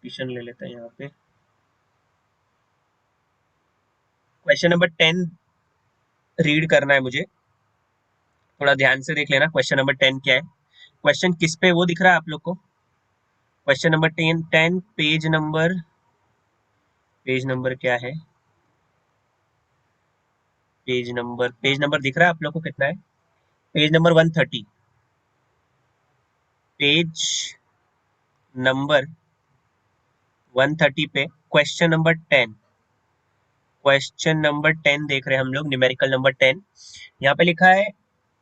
Repetition ले लेते हैं यहाँ पे। क्वेश्चन नंबर 10 रीड करना है मुझे, थोड़ा ध्यान से देख लेना। क्वेश्चन नंबर 10 क्या है, क्वेश्चन किस पे वो दिख रहा है आप लोग को? क्वेश्चन नंबर 10 पेज नंबर क्या है? पेज नंबर दिख रहा है आप लोग को कितना है? Page number 130। पेज नंबर 130 पे क्वेश्चन नंबर 10, क्वेश्चन नंबर 10 देख रहे हैं हम लोग, न्यूमेरिकल नंबर 10। यहाँ पे लिखा है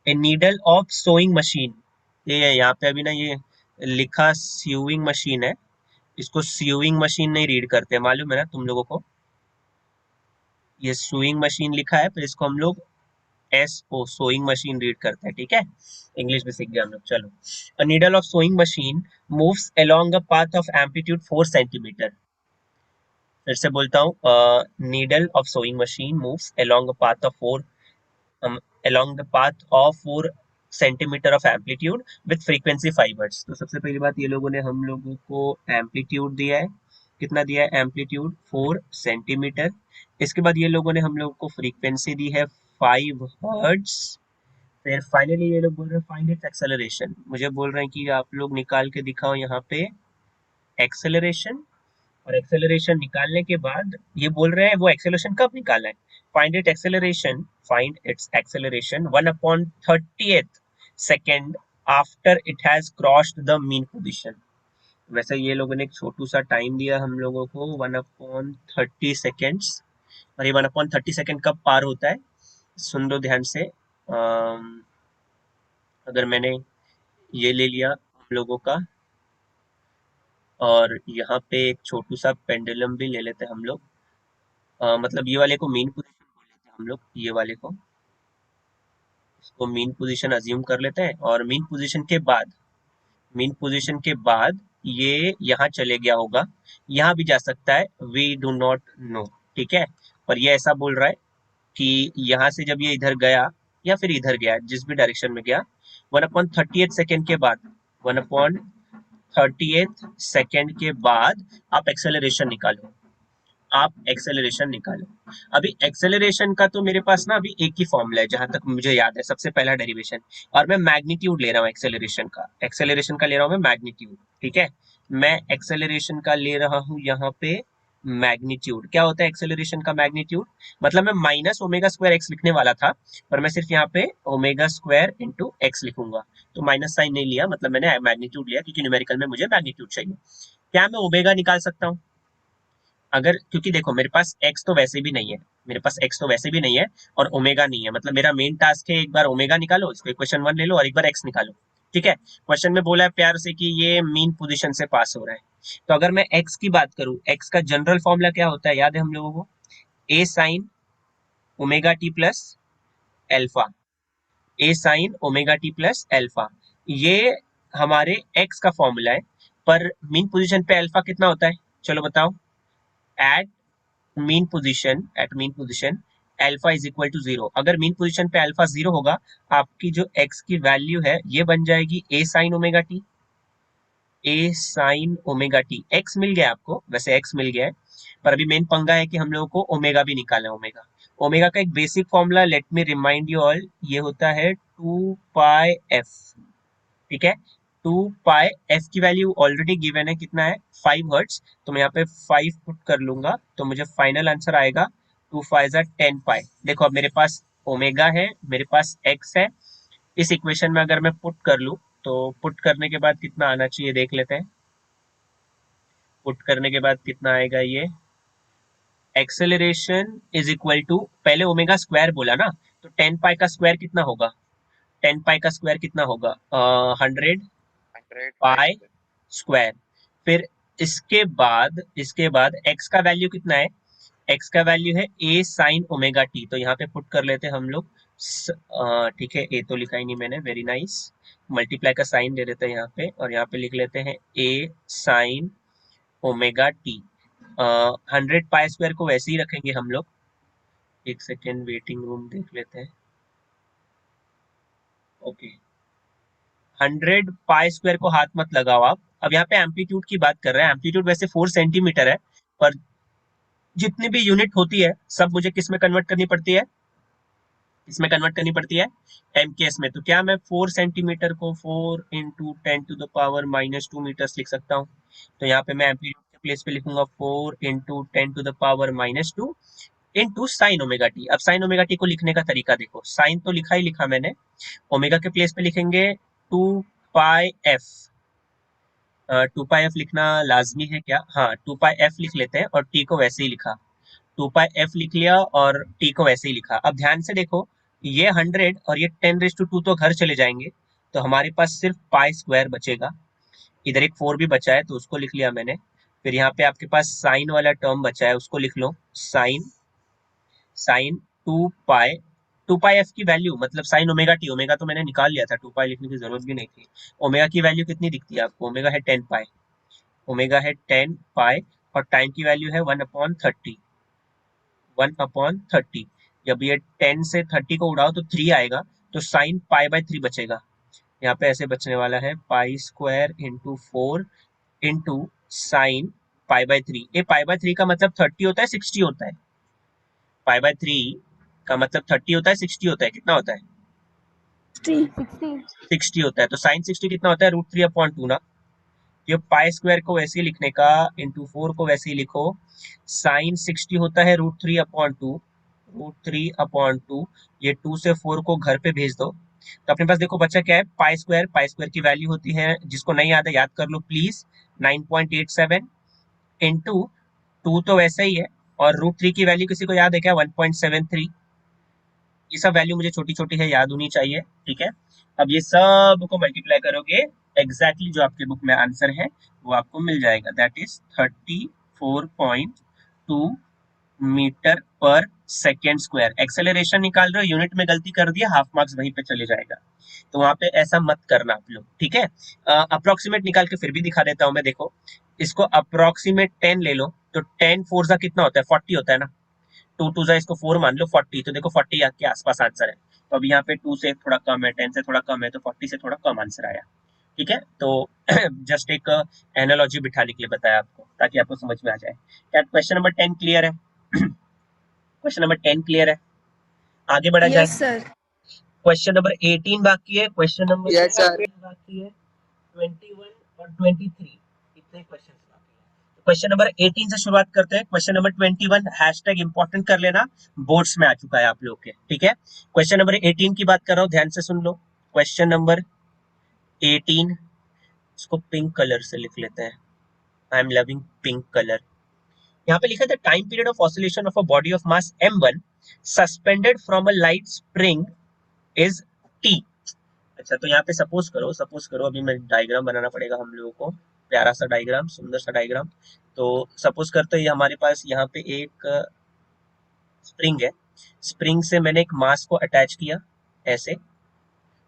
a needle of sewing machine. ये यहाँ पे अभी ना ये लिखा स्यूइंग मशीन है, इसको स्यूइंग मशीन नहीं रीड करते, मालूम है ना तुम लोगों को? ये सुइंग मशीन लिखा है, फिर इसको हम लोग S O sewing machine read करते हैं, ठीक है? इंग्लिश में सीख गए हम लोग। चलो, a needle of sewing machine moves along a path of amplitude 4 centimetre. फिर से बोलता हूँ, needle of sewing machine moves along a path of 4 along the path of 4 centimetre of amplitude with frequency 5 hertz. तो सबसे पहली बात, ये लोगों ने हम लोगों को एम्पलीट्यूड दिया है, कितना दिया है? Amplitude 4 centimetre. इसके बाद ये लोगों ने हम लोगों को फ्रीक्वेंसी दी है 5 हर्ट्ज। फिर फाइनली ये लोग बोल रहे हैं फाइंड इट्स एक्सेलरेशन। मुझे बोल रहे हैं कि आप लोग निकाल के दिखाओ यहाँ पे एक्सेलरेशन। और एक्सेलरेशन निकालने के बाद ये बोल रहे हैं वो एक्सेलरेशन कब निकालना है? Find its acceleration 1/30th second after it has crossed the mean position. वैसे ये लोगों ने एक छोटू सा टाइम दिया हम लोगों को 1/30 सेकेंड्स। और ये 1/30 सेकेंड कब पार होता है, सुन लो ध्यान से। अगर मैंने ये ले लिया हम लोगों का, और यहाँ पे एक छोटू सा पेंडुलम भी ले लेते हैं हम लोग, मतलब ये वाले को मीन पोजीशन बोल लेते हैं हम लोग, ये वाले को, इसको मीन पोजीशन अज्यूम कर लेते हैं। और मीन पोजीशन के बाद ये यहाँ चले गया होगा, यहाँ भी जा सकता है, वी डू नॉट नो, ठीक है? पर ये ऐसा बोल रहा है कि यहाँ से जब ये इधर गया या फिर इधर गया, जिस भी डायरेक्शन में गया, 1/30th सेकेंड के बाद 1/30th सेकेंड के बाद आप एक्सेलरेशन निकालो। अभी एक्सेलरेशन का तो मेरे पास ना अभी एक ही फॉर्मूला है जहां तक मुझे याद है, सबसे पहला डेरिवेशन। और मैं मैग्नीट्यूड ले रहा हूँ एक्सेलरेशन का ले रहा हूँ मैं मैग्नीट्यूड, ठीक है? मैं एक्सेलरेशन का ले रहा हूँ यहाँ पे मैग्नीट्यूड। क्या होता है एक्सेलरेशन का मैग्नीट्यूड? मतलब मैं माइनस ओमेगा स्क्वायर एक्स लिखने वाला था, पर मैं सिर्फ यहाँ पे ओमेगा स्क्वायर इंटू एक्स लिखूंगा। तो माइनस साइन नहीं लिया, मतलब मैंने मैग्नीट्यूड लिया, क्योंकि न्यूमेरिकल में मुझे मैग्नीट्यूड चाहिए। क्या मैं ओमेगा निकाल सकता हूँ? अगर, क्योंकि देखो मेरे पास एक्स तो वैसे भी नहीं है, और ओमेगा नहीं है, मतलब मेरा मेन टास्क है एक बार ओमेगा निकालो, इसको इक्वेशन 1 ले लो, और एक बार एक्स निकालो, ठीक है? क्वेश्चन में बोला है प्यार से कि ये मीन पोजीशन से पास हो रहा है। तो अगर मैं एक्स की बात करूं, एक्स का जनरल फॉर्मूला क्या होता है, याद है हम लोगों को? A sine omega T plus alpha. A sine omega T plus alpha, ये हमारे एक्स का फॉर्मूला है। पर मीन पोजीशन पे अल्फा कितना होता है, चलो बताओ? At mean position alpha is equal to 0। अगर मीन पोजीशन पे अल्फा 0 होगा, आपकी जो एक्स की वैल्यू है ये बन जाएगी ए साइन ओमेगा टी। एक्स मिल गया आपको, वैसे एक्स मिल गया है, पर अभी मेन पंगा है कि हम लोगों को ओमेगा भी निकालना है। ओमेगा का एक basic formula, let me remind you all, ये होता है 2 पाई एफ, ठीक है? 2 पाई एफ की वैल्यू ऑलरेडी गिवन है, कितना है? 5 हर्ट्ज। तो मैं यहाँ पे 5 पुट कर लूंगा, तो मुझे फाइनल आंसर आएगा 2 5 10 पाई। देखो अब मेरे पास ओमेगा है, मेरे पास एक्स है, इस इक्वेशन में अगर मैं पुट कर लूं, तो पुट करने के बाद कितना आना चाहिए देख लेते हैं। पुट करने के बाद कितना आएगा ये? एक्सेलरेशन इज इक्वल टू, पहले ओमेगा स्क्वायर बोला ना, तो 10 पाई का स्क्वायर कितना होगा? 10 पाई का स्क्वायर कितना होगा? 100 100 पाई पाई स्क्वायर। स्क्वायर। फिर इसके बाद एक्स का वैल्यू कितना है? एक्स का वैल्यू है ए साइन ओमेगा टी, तो यहाँ पे पुट कर लेते हैं हम लोग, ठीक है? ए तो लिखा ही नहीं मैंने, वेरी नाइस। मल्टीप्लाई का साइन दे देते हैं यहाँ पे, और यहाँ पे लिख लेते हैं A sine omega T. 100 pi square को वैसे ही रखेंगे हम लोग, एक सेकेंड वेटिंग रूम देख लेते हैं। ओके, 100 पाई स्क्वायर को हाथ मत लगाओ आप, अब यहाँ पे एम्पलीट्यूड की बात कर रहे हैं, एम्पलीट्यूड वैसे 4 सेंटीमीटर है, पर जितनी भी यूनिट होती है सब मुझे किस में कन्वर्ट करनी पड़ती है, इसमें कन्वर्ट करनी पड़ती है एमकेएस में। तो क्या मैं 4 सेंटीमीटर को 4 इंटू 10⁻⁻² लिख सकता हूँ? तो यहाँ पे मैं एम्पलीट्यूड के प्लेस पे लिखूंगा 4 into 10⁻⁻² into sine omega T. अब साइन ओमेगा टी को लिखने का तरीका देखो, साइन तो लिखा ही लिखा मैंने, ओमेगा के प्लेस पे लिखेंगे 2πf। 2πf लिखना लाजमी है क्या? हाँ, 2πf लिख लेते हैं और टी को वैसे ही लिखा, 2πf लिख लिया और टी को वैसे ही लिखा। अब ध्यान से देखो, ये 100 और ये 10⁻² तो घर चले जाएंगे, तो हमारे पास सिर्फ पाई स्क्वायर बचेगा। इधर एक 4 भी बचा है तो उसको लिख लिया मैंने। फिर यहाँ पे आपके पास साइन वाला टर्म बचा है, उसको लिख लो, साइन साइन 2 पाई, 2 पाई एफ की वैल्यू मतलब साइन ओमेगा टी, ओमेगा तो मैंने निकाल लिया था, 2 पाई लिखने की जरूरत भी नहीं थी। ओमेगा की वैल्यू कितनी दिखती है आपको? ओमेगा है 10 पाई, ओमेगा है 10 पाई, और टाइम की वैल्यू है 1/30, 1/30। जब ये 10 से 30 को उड़ाओ तो 3 आएगा, तो साइन π/3 बचेगा। यहाँ पे ऐसे बचने वाला है pi square into 4 into sine π/3। ये π/3 का मतलब 30 होता है 60 होता है? π/3 का मतलब 30 होता है 60 होता है? कितना होता है? 60 होता है। तो साइन 60 कितना होता है? √3/2 ना। ये पाई स्क्वायर को वैसे ही लिखने का, इंटू 4 को वैसे ही लिखो, साइन 60 होता है √3/2, √3/2। ये 2 से 4 को घर पे भेज दो, तो अपने पास देखो बच्चा क्या है, पाई स्क्वायर। पाई स्क्वायर की वैल्यू होती है, जिसको नहीं याद है याद कर लो प्लीज, 9.87 इंटू 2 तो वैसे ही है, और √3 की वैल्यू किसी को याद है क्या? 1.73। ये सब वैल्यू मुझे छोटी छोटी है, याद होनी चाहिए, ठीक है। अब ये सब को मल्टीप्लाई करोगे, एग्जैक्टली जो आपके बुक में आंसर है वो आपको मिल जाएगा, दैट इज 34.2 मीटर पर सेकेंड स्क्वायर। एक्सेलरेशन निकाल रहे हो, यूनिट में गलती कर दिया, हाफ मार्क्स वहीं पे चले जाएगा, तो वहां पे ऐसा मत करना आप लोग, ठीक है। अप्रोक्सीमेट निकाल के फिर भी दिखा देता हूं मैं, देखो इसको अप्रोक्सीमेट 10 ले लो, तो 10 4 जा कितना होता है? 40 होता है ना। 2 2 जा इसको 4 मान लो, 40, तो देखो 40 के आसपास आंसर है। तो अब यहाँ पे 2 से थोड़ा कम है, 10 से थोड़ा कम है, तो 40 से थोड़ा कम आंसर आया, ठीक है। तो जस्ट एक एनालॉजी बिठाने के लिए बताया आपको, ताकि आपको समझ में आ जाए। क्या क्वेश्चन नंबर 10 क्लियर है? क्वेश्चन नंबर 10 क्लियर है? आगे बढ़ा जाए। Yes sir. क्वेश्चन नंबर 18 बाकी है, क्वेश्चन नंबर यस सर। बाकी है, 21 और 23, इतने क्वेश्चन बाकी है। क्वेश्चन नंबर 18 से शुरुआत करते हैं। क्वेश्चन नंबर 21 हैशटैग इंपॉर्टेंट कर लेना, बोर्ड्स में आ चुका है आप लोग के, ठीक है। क्वेश्चन नंबर 18 की बात कर रहा हूँ, ध्यान से सुन लो। क्वेश्चन नंबर 18, इसको पिंक कलर से लिख लेते हैं, I am loving pink colour. यहाँ पे लिखा था time period of oscillation of a body of mass m1 suspended from a light spring is t। अच्छा, तो यहाँ पे सपोज करो अभी मैं डायग्राम बनाना पड़ेगा हम लोगों को, प्यारा सा डायग्राम, सुंदर सा डायग्राम। तो सपोज करते हैं हमारे पास यहाँ पे एक स्प्रिंग है, स्प्रिंग से मैंने एक मास को अटैच किया ऐसे,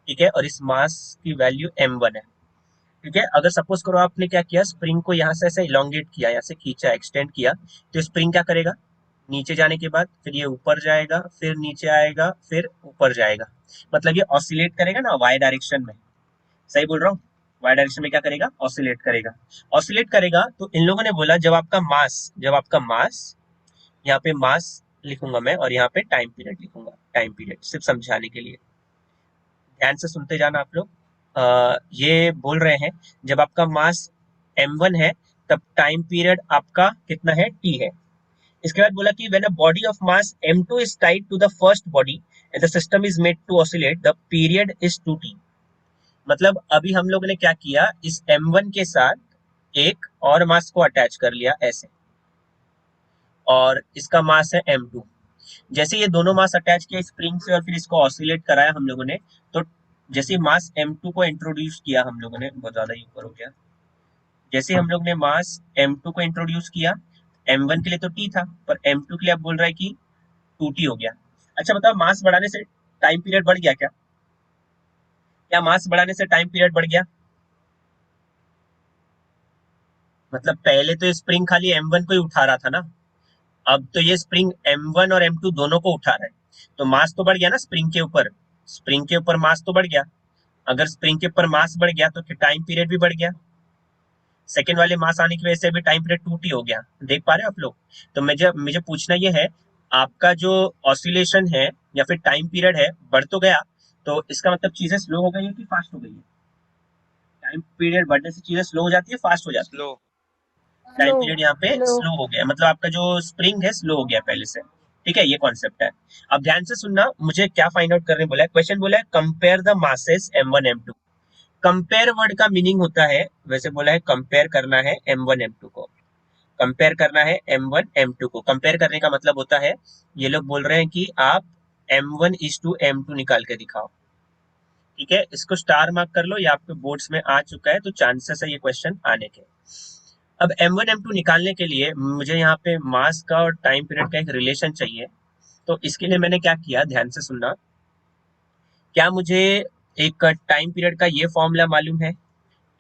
ठीक है, और इस मास की वैल्यू m1 है, ठीक है। अगर सपोज करो आपने क्या किया, स्प्रिंग को यहाँ से ऐसे इलोंगेट किया, ऐसे खींचा, एक्सटेंड किया, तो स्प्रिंग क्या करेगा, नीचे जाने के बाद फिर ये ऊपर जाएगा, फिर नीचे आएगा, फिर ऊपर जाएगा, मतलब ये ऑसिलेट करेगा ना वाई डायरेक्शन में। सही बोल रहा हूँ? वाई डायरेक्शन में क्या करेगा? ऑसिलेट करेगा। ऑसिलेट करेगा, तो इन लोगों ने बोला जब आपका मास, यहाँ पे मास लिखूंगा मैं और यहाँ पे टाइम पीरियड लिखूंगा, टाइम पीरियड सिर्फ समझाने के लिए, ध्यान से सुनते जाना आप लोग। ये बोल रहे हैं जब आपका मास m1 है तब टाइम पीरियड आपका कितना है? t है। इसके बाद बोला कि when a body of mass m2 is tied to the first body and the system is made to oscillate, the period is 2t। मतलब अभी हम लोगों ने क्या किया, इस m1 के साथ एक और मास को अटैच कर लिया ऐसे, और इसका मास है m2। जैसे ये दोनों मास अटैच किया स्प्रिंग से और फिर इसको ऑसिलेट कराया हम लोगों ने, तो जैसे मास m2 को इंट्रोड्यूस किया हम लोगों ने, बहुत ज्यादा ही ऊपर हो गया, जैसे हम लोग ने मास m2 को इंट्रोड्यूस किया, m1 के लिए तो t था, पर m2 के लिए अब बोल रहा है कि 2t हो गया। अच्छा बताओ, मास बढ़ाने से टाइम पीरियड बढ़ गया क्या? क्या मास बढ़ाने से टाइम पीरियड बढ़ गया? मतलब पहले तो ये स्प्रिंग खाली m1 को ही उठा रहा था ना, अब तो ये स्प्रिंग m1 और m2 दोनों को उठा रहा है, तो मास तो बढ़ गया ना स्प्रिंग के ऊपर, स्प्रिंग के ऊपर मास तो बढ़ गया। अगर स्प्रिंग के ऊपर मास बढ़ गया तो टाइम पीरियड भी बढ़ गया। सेकेंड वाले मास आने की वजह से भी टाइम पीरियड 2t हो गया, देख पा रहे हो आप लोग। तो मुझे मुझे पूछना ये है, आपका जो ऑसिलेशन है या फिर टाइम पीरियड है बढ़ तो गया, तो इसका मतलब चीजें स्लो हो गई है कि फास्ट हो गई है? टाइम पीरियड बढ़ने से चीजें स्लो हो जाती है, फास्ट हो जाती है? स्लो। Time slow. पीरियड यहाँ पे स्लो। स्लो हो गया, मतलब आपका जो स्प्रिंग है स्लो हो गया पहले से। ठीक है, ये कॉन्सेप्ट है। अब ध्यान से सुनना, मुझे क्या फाइंड आउट करने बोला है, क्वेश्चन बोला है compare the masses m1 m2। Compare word का मीनिंग होता है, वैसे बोला है कंपेयर करना है m1 m2 को, कंपेयर करना है m1 m2 को। कंपेयर करने का मतलब होता है, ये लोग बोल रहे हैं कि आप m1:m2 निकाल के दिखाओ। ठीक है, इसको स्टार मार्क कर लो, ये आपके बोर्ड्स में आ चुका है, तो चांसेस है ये क्वेश्चन आने के। अब m1 m2 निकालने के लिए मुझे यहाँ पे मास का और टाइम पीरियड का एक रिलेशन चाहिए। तो इसके लिए मैंने क्या किया, ध्यान से सुनना। क्या मुझे एक टाइम पीरियड का ये फॉर्मूला मालूम है,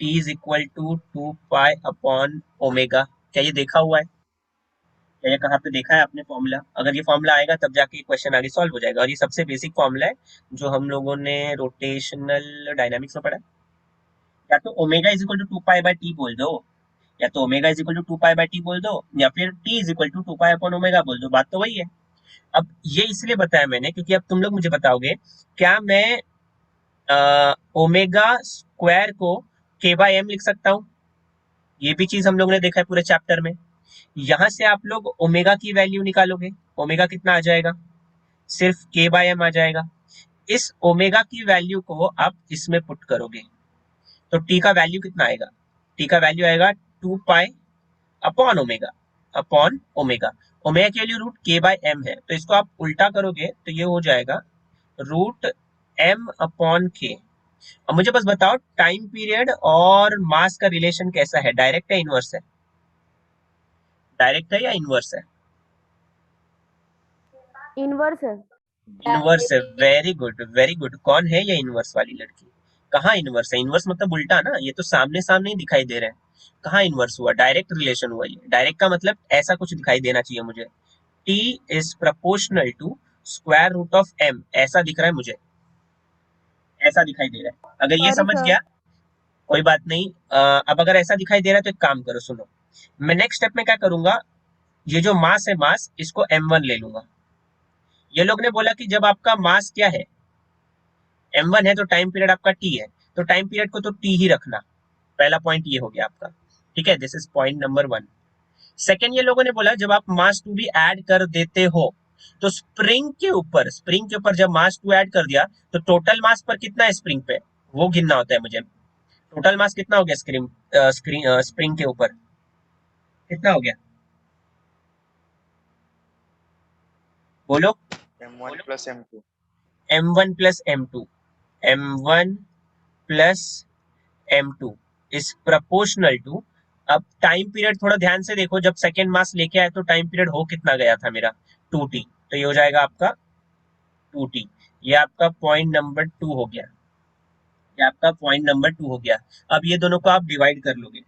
t is equal to 2 pi upon omega? क्या ये देखा हुआ है? क्या ये कहाँ पे देखा है आपने फॉर्मूला? अगर ये फॉर्मूला आएगा तब जाके क्वेश्चन आगे सॉल्व हो जाएगा, और ये सबसे बेसिक फॉर्मूला है जो हम लोगों ने रोटेशनल डायनामिक्स में पढ़ा है। या तो omega is equal to 2 pi by t बोल दो, या तो omega is equal to 2 pi by t बोल दो, या फिर t is equal to 2 pi upon omega बोल दो, बात तो वही है। अब ये इसलिए बताया मैंने क्योंकि अब तुम लोग मुझे बताओगे, क्या मैं ओमेगा स्क्वायर को के बाय एम लिख सकता हूँ? ये भी चीज हम लोग ने देखा है पूरे चैप्टर में। यहां से आप लोग ओमेगा की वैल्यू निकालोगे, ओमेगा कितना आ जाएगा, सिर्फ के बाय एम आ जाएगा। इस ओमेगा की वैल्यू को आप इसमें पुट करोगे, तो टी का वैल्यू कितना आएगा? टी का वैल्यू आएगा 2 pi upon omega, upon omega. Omega की वैल्यू रूट के बाय एम है, तो इसको आप उल्टा करोगे तो ये हो जाएगा रूट एम अपॉन के। अब मुझे बस बताओ, टाइम पीरियड और मास का रिलेशन कैसा है, डायरेक्ट है इनवर्स है? डायरेक्ट है या इनवर्स है? इनवर्स है। इनवर्स है, वेरी गुड वेरी गुड। कौन है ये इनवर्स वाली लड़की? कहाँ इनवर्स है? इनवर्स मतलब उल्टा ना, ये तो सामने सामने ही दिखाई दे रहे हैं। कहाँ इनवर्स हुआ? डायरेक्ट रिलेशन हुआ। ये डायरेक्ट का मतलब ऐसा कुछ दिखाई देना चाहिए मुझे, t is proportional to square root of m, ऐसा दिख रहा है मुझे, ऐसा दिखाई दे रहा है। अगर ये सॉरी समझ सर। गया कोई बात नहीं। अब अगर ऐसा दिखाई दे रहा है तो एक काम करो, सुनो। मैं नेक्स्ट स्टेप में क्या करूंगा, ये जो मास है, मास इसको m1 ले लूंगा। ये लोग ने बोला कि जब आपका मास क्या है, m1 है, तो टाइम पीरियड आपका t है, तो टाइम पीरियड को तो t ही रखना। पहला पॉइंट ये हो गया आपका। ठीक है, this is point number 1। Second, ये लोगों ने बोला जब आप मास 2 भी ऐड कर देते हो, तो स्प्रिंग के ऊपर जब मास 2 ऐड कर दिया, तो टोटल मास पर कितना है स्प्रिंग पे, वो गिनना होता है मुझे। टोटल मास कितना हो गया स्प्रिंग के ऊपर, कितना हो गया, बोलो? m1 + m2। m1 plus m2, m1 plus m2 is proportional to. अब टाइम पीरियड थोड़ा ध्यान से देखो, जब सेकेंड मास लेके आए तो टाइम पीरियड हो कितना गया था मेरा, 2t, तो ये हो जाएगा आपका 2t। ये आपका पॉइंट नंबर 2 हो गया, ये आपका पॉइंट नंबर 2 हो गया। अब ये दोनों को आप डिवाइड कर लोगे,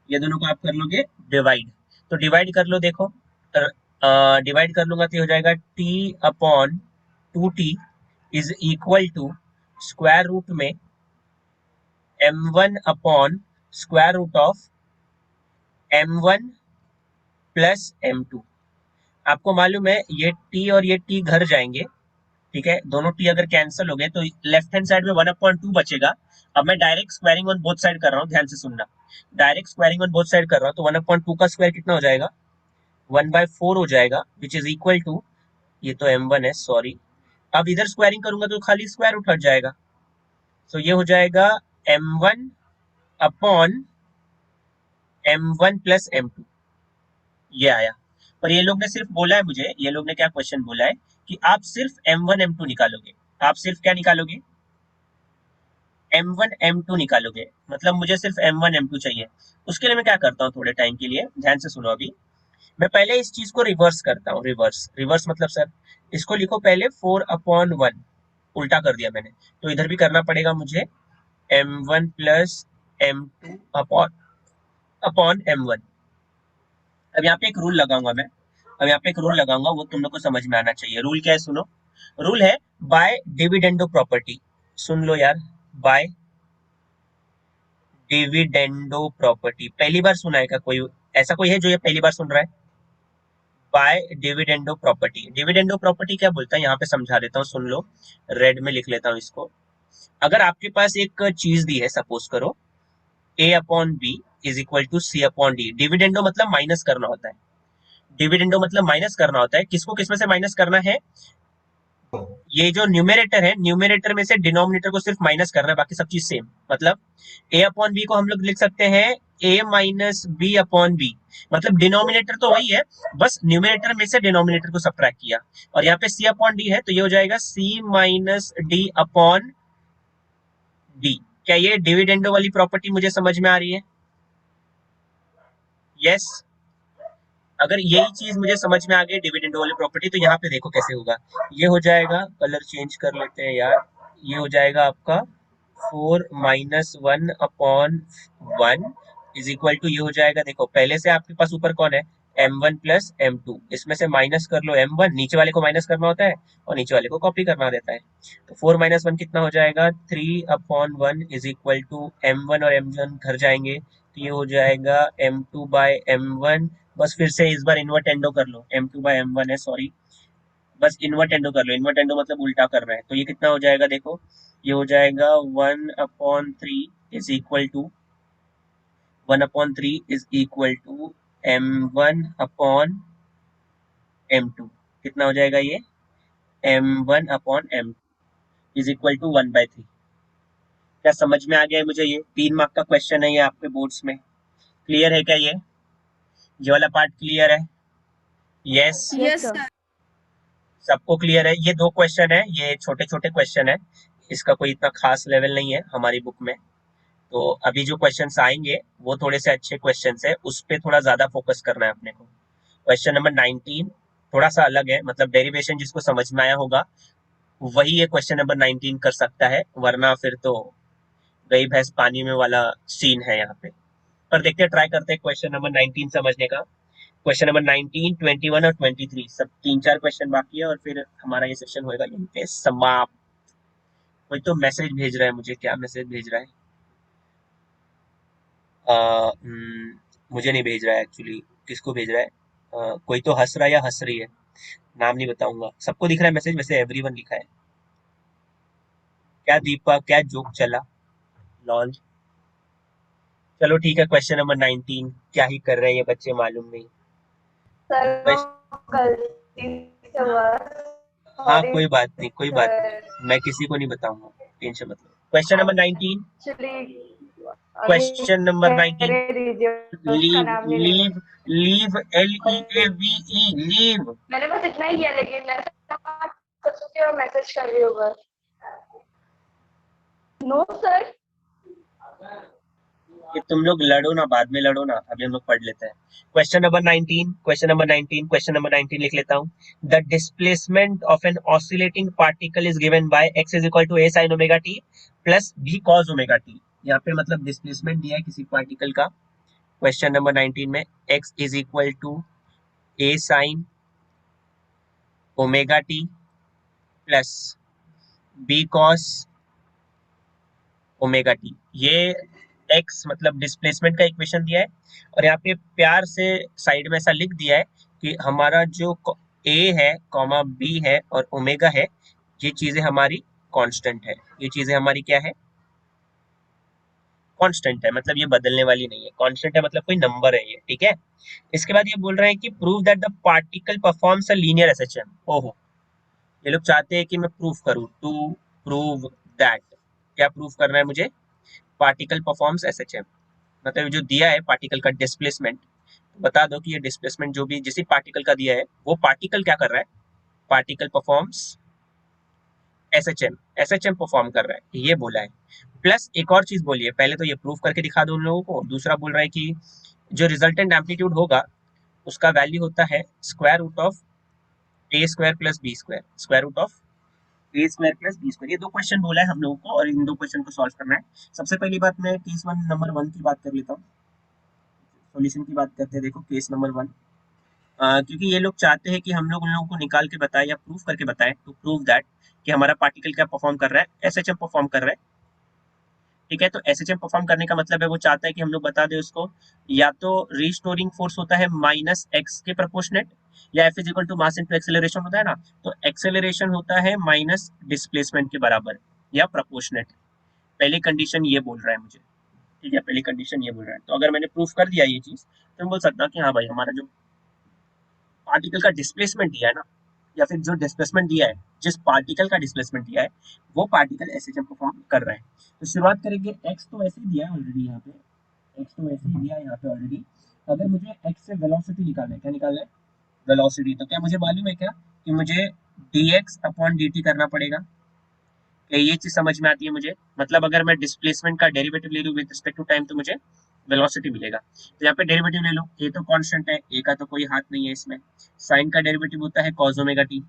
ये दोनों को आप कर लोगे डिवाइड, तो डिवाइड कर लो, देखो डिवाइड कर लूंगा तो ये हो जाएगा t upon 2t is equal to square root में m1 upon square root of m1 plus m2। आपको मालूम है ये t और ये t घर जाएंगे, ठीक है, दोनों t अगर कैंसिल हो गए तो लेफ्ट हैंड साइड में 1/2 बचेगा। अब मैं direct squaring on both side कर रहा हूँ, ध्यान से सुनना। Direct squaring on both side कर रहा हूँ, तो 1/2 का स्क्वायर कितना हो जाएगा, 1/4 हो जाएगा, विच इज इक्वल टू, ये तो m1 है, सॉरी। अब इधर स्क्वायरिंग करूंगा तो खाली स्क्वायर रूट हट जाएगा, तो ये हो जाएगा m1 upon m1 plus m2, ये आया। पर ये लोग ने सिर्फ बोला है मुझे, ये लोग ने क्या क्वेश्चन बोला है कि आप सिर्फ m1 m2 निकालोगे। आप सिर्फ क्या निकालोगे, m1 m2 निकालोगे, मतलब मुझे सिर्फ m1 m2 चाहिए। उसके लिए मैं क्या करता हूँ, थोड़े टाइम के लिए ध्यान से सुनो अभी। मैं पहले इस चीज को रिवर्स करता हूँ, रिवर्स रिवर्स मतलब सर, इसको लिखो पहले 4/1, उल्टा कर दिया मैंने, तो इधर भी करना पड़ेगा मुझे m1 plus m2 upon upon m1। अब यहाँ पे एक रूल लगाऊंगा मैं, अब यहाँ पे एक रूल लगाऊंगा, वो तुम लोग को समझ में आना चाहिए। रूल क्या है, सुनो। रूल है बाय डिविडेंडो प्रॉपर्टी, सुन लो यार, बाय डिविडेंडो प्रॉपर्टी पहली बार सुना है क्या कोई? ऐसा कोई है जो ये पहली बार सुन रहा है? By dividendo property. Dividendo property क्या बोलता है यहाँ पे समझा देता हूँ, सुन लो। रेड में लिख लेता हूँ इसको। अगर आपके पास एक चीज दी है, सपोज करो A upon B is equal to C upon D. Dividendo मतलब माइनस करना होता है। डिविडेंडो मतलब माइनस करना होता है। किसको किसमें से माइनस करना है? ये जो न्यूमेरेटर है, न्यूमेरेटर में से डिनोमिनेटर को सिर्फ माइनस करना है, बाकी सब चीज सेम। मतलब ए अपॉन बी को हम लोग लिख सकते हैं ए माइनस बी अपॉन बी। मतलब डिनोमिनेटर तो वही है, बस न्यूमेरेटर में से डिनोमिनेटर को सब्ट्रैक्ट किया। और यहाँ पे सी अपॉन डी है तो ये हो जाएगा सी माइनस डी अपॉन डी। क्या ये डिविडेंडो वाली प्रॉपर्टी मुझे समझ में आ रही है? यस। अगर यही चीज मुझे समझ में आ गई डिविडेंडो वाली प्रॉपर्टी, तो यहाँ पे देखो कैसे होगा। ये हो जाएगा, कलर चेंज कर लेते हैं यार। ये हो जाएगा आपका 4 - 1 अपॉन 1 इज इक्वल टू, ये हो जाएगा, देखो पहले से आपके पास ऊपर कौन है, m1 + m2। इसमें से माइनस कर लो m1, नीचे वाले को माइनस करना होता है और नीचे वाले को कॉपी करना रहता है। तो 4 - 1 कितना हो जाएगा, 3/1 इज इक्वल टू m1 और m1 घर जाएंगे तो ये हो जाएगा m2/m1। बस फिर से इस बार इन्वर्टेंडो कर लो, m2/m1 है, सॉरी। बस इन्वर्टेंडो कर लो, इन्वर्टेंडो मतलब उल्टा कर रहे हैं। तो ये कितना हो जाएगा देखो, ये हो जाएगा 1/3 is equal to 1/3 is equal to m1/m2। कितना हो जाएगा ये, m1/m इज इक्वल टू 1/3। क्या समझ में आ गया है मुझे? ये 3 मार्क का क्वेश्चन है ये आपके बोर्ड्स में। क्लियर है क्या ये वाला पार्ट क्लियर है? यस। Yes sir. सबको क्लियर है? ये 2 क्वेश्चन है, ये छोटे छोटे क्वेश्चन है, इसका कोई इतना खास लेवल नहीं है हमारी बुक में। तो अभी जो क्वेश्चंस आएंगे वो थोड़े से अच्छे क्वेश्चंस है, उस पे थोड़ा ज्यादा फोकस करना है अपने को। क्वेश्चन नंबर 19 थोड़ा सा अलग है, मतलब डेरिवेशन जिसको समझ में आया होगा वही ये क्वेश्चन नंबर 19 कर सकता है, वरना फिर तो गई भैंस पानी में वाला सीन है यहाँ पे। पर देखते हैं, ट्राई करते हैं क्वेश्चन नंबर 19 समझने का। क्वेश्चन नंबर 19, 21 और 23 सब 3-4 क्वेश्चन बाकी है और फिर हमारा ये सेशन होएगा यहीं पे समाप्त। कोई तो मैसेज भेज रहा है मुझे, क्या मैसेज भेज रहा है? मुझे नहीं भेज रहा है एक्चुअली। किसको भेज रहा है? कोई तो हंस रहा है या हंस रही है, नाम नहीं बताऊंगा। सबको दिख रहा है मैसेज वैसे, एवरीवन लिखा है। क्या दीपा, क्या जोक चला? लॉल। चलो ठीक है, क्वेश्चन नंबर 19 क्या ही कर रहे हैं ये बच्चे मालूम नहीं। सर वो Quest- गलती से हुआ। हाँ सॉरी कोई बात नहीं, कोई बात सर। नहीं, मैं किसी को नहीं बताऊंगा, टेंशन मत लो। क्वेश्चन नंबर 19, एक्चुअली अभी क्वेश्चन नंबर 19। मेरे दीजिए, उसका लीव, नाम नहीं लेंगे। Leave, leave, LEAVE, leave. मैंने बस इतना ही किया, लेकिन मैं कर चुकी और मैसेज कर रही हूँ बस। No sir. कि तुम लोग लड़ो ना, बाद में लड़ो ना, अभी हम लोग पढ़ लेते हैं। Question number 19, question number 19, question number 19 लिख लेता हूँ। The displacement of an oscillating particle is given by x is equal to a sin omega t plus b cos omega t। यहाँ पे मतलब डिस्प्लेसमेंट दिया है किसी पार्टिकल का। क्वेश्चन नंबर 19 में x is equal to a sin omega t plus b cos omega T. ये x मतलब डिस्प्लेसमेंट का इक्वेशन दिया है, और यहाँ पे प्यार से साइड में ऐसा लिख दिया है कि हमारा जो a है कॉमा b है और ओमेगा है, ये चीजें हमारी कांस्टेंट है। ये चीजें हमारी क्या है, कांस्टेंट है, मतलब ये बदलने वाली नहीं है। कांस्टेंट है मतलब कोई नंबर है ये, ठीक है। इसके बाद ये बोल रहे हैं कि prove that the particle performs a linear SHM. ओहो, ये लोग चाहते हैं कि मैं प्रूफ करूं, टू प्रूव दैट। क्या प्रूफ करना है मुझे? पार्टिकल परफॉर्म्स एसएचएम, मतलब जो दिया है पार्टिकल का डिस्प्लेसमेंट, बता दो कि ये डिस्प्लेसमेंट जो भी जिस पार्टिकल का दिया है वो पार्टिकल क्या कर रहा है, particle performs SHM, SHM perform कर रहा है, ये बोला है। प्लस एक और चीज बोलिए, पहले तो ये प्रूफ करके दिखा दो उन लोगों को। दूसरा बोल रहा है कि जो रिजल्टेंट एम्पलीट्यूड होगा उसका वैल्यू होता है square root of a square plus B square, square root of a square plus B square. ये 2 क्वेश्चन बोला है हम लोगों को और इन 2 क्वेश्चन को सॉल्व करना है। सबसे पहली बात, मैं केस वन नंबर 1 की बात कर लेता हूँ, सॉल्यूशन की बात करते हैं। देखो केस नंबर 1, क्योंकि ये लोग चाहते हैं कि हम लोग उन लोगों को निकाल के बताएं या प्रूफ करके बताएं, टू प्रूव दैट कि हमारा पार्टिकल क्या परफॉर्म कर रहा है, एसएचएम परफॉर्म कर रहा है। ठीक है। तो एसएचएम परफॉर्म करने का मतलब है वो चाहता है कि हम लोग बता दें उसको, या तो रीस्टोरिंग फोर्स होता है माइनस एक्स के प्रोपोर्शनेट, या f is equal to mass into acceleration होता है ना, तो एक्सेलरेशन होता है माइनस डिस्प्लेसमेंट के बराबर या प्रोपोर्शनेट। पहली कंडीशन ये बोल रहा है मुझे, ठीक है, पहली कंडीशन ये बोल रहा है। तो अगर मैंने प्रूफ कर दिया ये चीज, तो मैं बोल सकता हूँ कि हाँ भाई हमारा जो पार्टिकल का डिस्प्लेसमेंट दिया है ना, या फिर जो डिस्प्लेसमेंट दिया है, जिस पार्टिकल का डिस्प्लेसमेंट दिया है, वो पार्टिकल एसएचएम परफॉर्म कर रहा है। तो शुरुआत करेंगे, एक्स तो ऐसे ही दिया है ऑलरेडी यहाँ पे, एक्स तो ऐसे ही दिया है यहाँ पे ऑलरेडी। अगर मुझे एक्स से वेलोसिटी निकालना है, क्या निकालना है, वेलोसिटी, तो क्या मुझे मालूम है क्या कि मुझे dx अपॉन dt करना पड़ेगा। क्या ये चीज समझ में आती है मुझे? मतलब अगर मैं डिस्प्लेसमेंट का डेरिवेटिव ले लूं विद रिस्पेक्ट टू टाइम तो मुझे वेलोसिटी मिलेगा। तो यहाँ पे डेरिवेटिव ले लो, ए तो कांस्टेंट है, ए का तो कोई हाथ नहीं है इसमें। साइन का डेरिवेटिव होता है cos ओमेगा टी,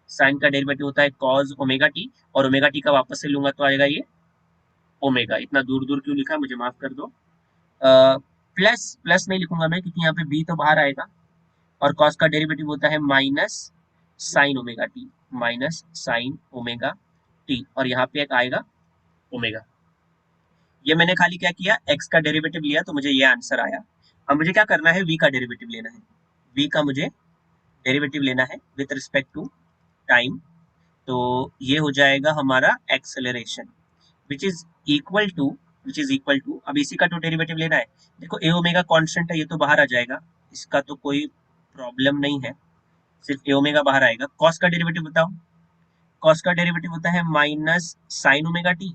साइन का डेरिवेटिव होता है cos ओमेगा टी, और ओमेगा टी का वापस से लूंगा तो आएगा ये ओमेगा। इतना दूर दूर क्यों लिखा, मुझे माफ कर दो। प्लस प्लस नहीं लिखूंगा मैं, क्योंकि यहाँ पे बी तो बाहर आएगा, और cos का डेरिवेटिव होता है minus sign omega T, minus sign omega T, और यहाँ पे एक आएगा ओमेगा। ये मैंने खाली क्या किया, x का डेरिवेटिव लिया तो मुझे ये आंसर आया। अब मुझे क्या करना है, v का डेरिवेटिव लेना है, v का मुझे डेरिवेटिव लेना है विथ रिस्पेक्ट टू टाइम। तो ये हो जाएगा हमारा acceleration which is equal to, अब इसी का तो डेरिवेटिव लेना है। देखो ए ओमेगा कांस्टेंट है, ये तो बाहर आ जाएगा, इसका तो कोई प्रॉब्लम नहीं है, सिर्फ ए ओमेगा बाहर आएगा। कॉस का डेरिवेटिव बताओ, कॉस का डेरिवेटिव होता है minus sign omega T,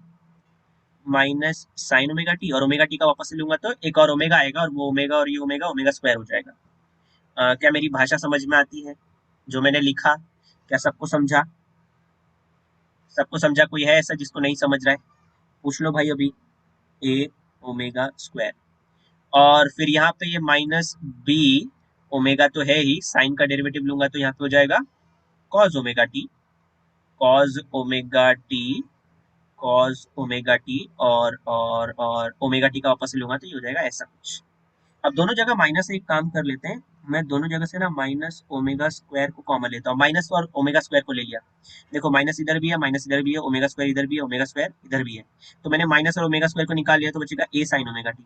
minus sign omega T, और ओमेगा टी का वापस से लूंगा तो एक और ओमेगा आएगा, और वो ओमेगा और ये ओमेगा ओमेगा स्क्वायर हो जाएगा। क्या मेरी भाषा समझ में आती है जो मैंने लिखा? क्या सबको समझा? सबको समझा? कोई है ऐसा जिसको नहीं समझ रहा है? पूछ लो भाई अभी। ए ओमेगा स्क्वायर, और फिर यहाँ पे ये माइनस बी ओमेगा तो है ही, साइन का डेरिवेटिव लूंगा तो यहाँ पे हो जाएगा cos omega T, cos omega T, cos omega T, और ओमेगा टी का वापस से लूंगा तो ये हो जाएगा ऐसा कुछ। अब दोनों जगह माइनस से एक काम कर लेते हैं, मैं दोनों जगह से ना माइनस ओमेगा स्क्वायर को कॉमन लेता हूँ, माइनस और ओमेगा स्क्वायर को ले लिया। देखो माइनस इधर भी है, माइनस इधर भी है, ओमेगा स्क्वायर इधर भी है, ओमेगा स्क्वायर इधर भी है, तो मैंने माइनस और ओमेगा स्क्वायर को निकाल लिया, तो बचेगा ए साइन ओमेगा टी।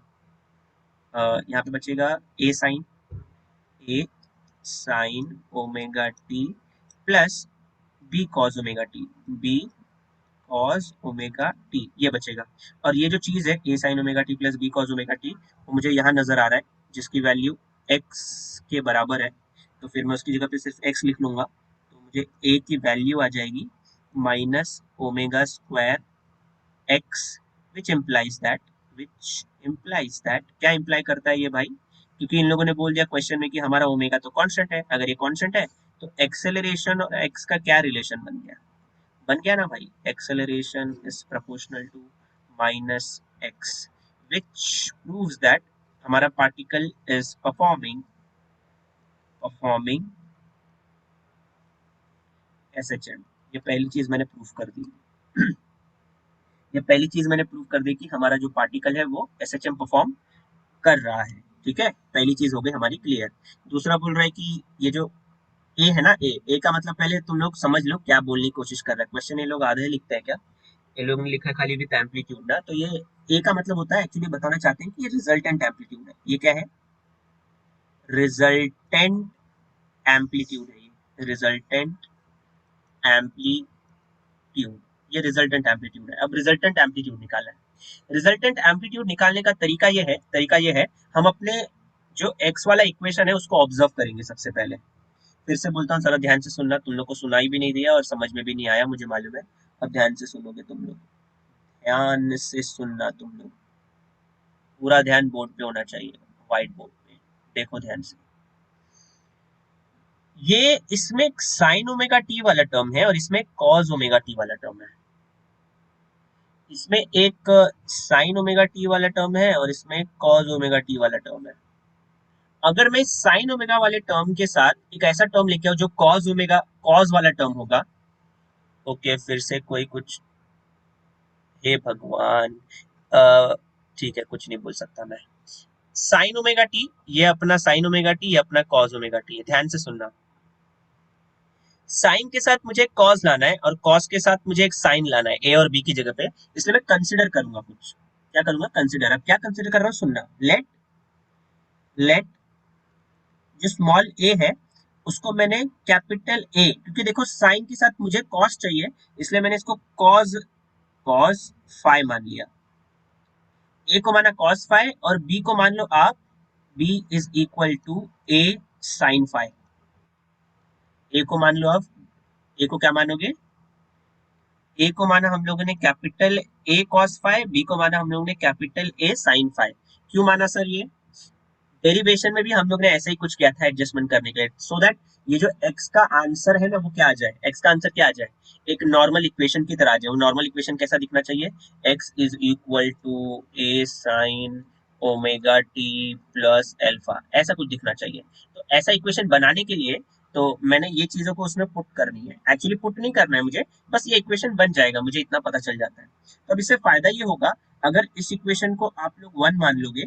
यहाँ पे बचेगा A sine omega T plus B cos omega T, B cos omega T, ये बचेगा। और ये जो चीज है A sine omega T plus B cos omega T, वो मुझे यहाँ नजर आ रहा है, जिसकी वैल्यू एक्स के बराबर है, तो फिर मैं उसकी जगह पे सिर्फ एक्स लिख लूंगा, तो मुझे ए की वैल्यू आ जाएगी minus omega square x, which implies that क्या इम्प्लाई करता है ये भाई, क्योंकि इन लोगों ने बोल दिया क्वेश्चन में कि हमारा ओमेगा तो कांस्टेंट है, अगर ये कांस्टेंट है तो एक्सेलरेशन और एक्स का क्या रिलेशन बन गया ना भाई, acceleration is proportional to minus x, which proves that हमारा पार्टिकल इज परफॉर्मिंग एसएचएम। ये पहली चीज मैंने प्रूव कर दी। ये पहली चीज मैंने प्रूव कर दी कि हमारा जो पार्टिकल है वो एसएचएम परफॉर्म कर रहा है। ठीक है, पहली चीज हो गई हमारी क्लियर। दूसरा बोल रहा है कि ये जो ए है ना, ए का मतलब पहले तुम लोग समझ लो क्या बोलने की कोशिश कर रहा है क्वेश्चन। ये लोग आधे लिखते हैं क्या, ये लोग ने लिखा है खाली विद एम्पलीट्यूड ना, तो ये ए का मतलब होता है, एक्चुअली बताना चाहते हैं कि ये रिजल्टेंट एम्पलीट्यूड है। ये क्या है, रिजल्टेंट एम्पलीट्यूड है, ये रिजल्टेंट एम्पलीट्यूड, ये रिजल्टेंट एम्पलीट्यूड है। अब रिजल्टेंट एम्पलीट्यूड निकालना है। रिजल्टेंट एम्पलीट्यूड निकालने का तरीका ये है, हम अपने जो एक्स वाला इक्वेशन है उसको ऑब्जर्व करेंगे सबसे पहले। फिर से बोलता हूँ, जरा ध्यान से सुनना, तुम लोग को सुनाई भी नहीं दिया और समझ में भी नहीं आया मुझे मालूम है। अब ध्यान से सुनोगे तुम लोग, ध्यान से सुनना तुम लोग, पूरा ध्यान बोर्ड पे होना चाहिए, व्हाइट बोर्ड पे देखो ध्यान से। ये इसमें एक साइन ओमेगा टी वाला टर्म है और इसमें कॉस ओमेगा टी वाला टर्म है। इसमें एक साइन ओमेगा टी वाला टर्म है और इसमें कॉस ओमेगा टी वाला टर्म है। अगर मैं साइन ओमेगा वाले टर्म के साथ एक ऐसा टर्म लेके आऊं जो कॉस वाला टर्म होगा, ओके, फिर से कोई कुछ, हे भगवान, ठीक है, कुछ नहीं बोल सकता मैं। साइन ओमेगा टी, ये अपना साइन ओमेगा टी, ये अपना कॉस ओमेगा टी है, ध्यान से सुनना। साइन के साथ मुझे कॉस लाना है और कॉस के साथ मुझे एक साइन लाना है ए और बी की जगह पे, इसलिए मैं कंसिडर करूंगा कुछ। क्या करूंगा? कंसिडर। अब क्या कंसिडर कर रहा हूँ सुनना। लेट जो स्मॉल ए है उसको मैंने कैपिटल ए, क्योंकि देखो साइन के साथ मुझे कॉस चाहिए, इसलिए मैंने इसको कॉस कॉस फाई मान लिया। ए को माना कॉस फाई और बी को मान लो आप B is equal to A sine phi. A को मान लो आप, ए को क्या मानोगे? ए को माना हम लोगों ने capital A cos phi, b को माना हम लोगों ने कैपिटल ए साइन फाई। क्यों माना सर? ये डेरिवेशन में भी हम लोग ने ऐसा ही कुछ किया था एडजस्टमेंट करने के लिए, सो दैट ये जो x का आंसर है ना वो क्या आ जाए, x का आंसर क्या आ जाए, एक नॉर्मल इक्वेशन की तरह आ जाए। वो नॉर्मल इक्वेशन कैसा दिखना चाहिए? x is equal to A sine omega T plus alpha, ऐसा कुछ दिखना चाहिए। तो ऐसा इक्वेशन बनाने के लिए तो मैंने ये चीजों को उसमें पुट करनी है, एक्चुअली पुट नहीं करना है मुझे, बस ये इक्वेशन बन जाएगा, मुझे इतना पता चल जाता है। तो अब इससे फायदा ये होगा, अगर इस इक्वेशन को आप लोग 1 मान लोगे,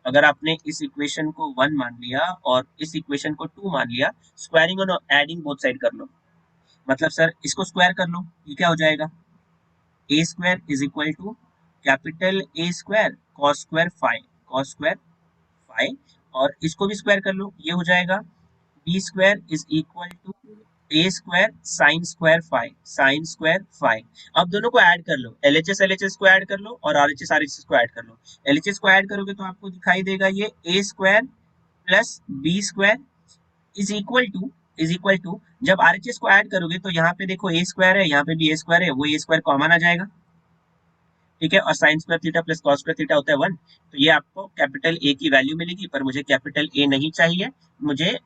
अगर आपने इस इक्वेशन को 1 मान लिया और इस इक्वेशन को 2 मान लिया, स्क्वायरिंग और एडिंग बोथ साइड कर लो, मतलब सर इसको स्क्वायर कर लो, ये क्या हो जाएगा? A square is equal to capital A square cos square five, cos square five, और इसको भी स्क्वायर कर लो, ये हो जाएगा B square is equal to A square sine square five, sine square five. अब दोनों को ऐड कर लो, एलएचएस को ऐड कर लो और आरएचएस को ऐड कर लो। एलएचएस को ऐड करोगे तो आपको दिखाई देगा ये A square plus B square is equal to जब आरएचएस को ऐड करोगे तो यहाँ पे देखो ए स्क्वायर है, यहाँ पे भी ए स्क्वायर है, वो ए स्क्वायर कॉमन आ जाएगा, ठीक है। और sine square theta plus cos square theta होता है 1, तो ये आपको कैपिटल ए की वैल्यू मिलेगी, पर मुझे कैपिटल ए नहीं चाहिए, मुझे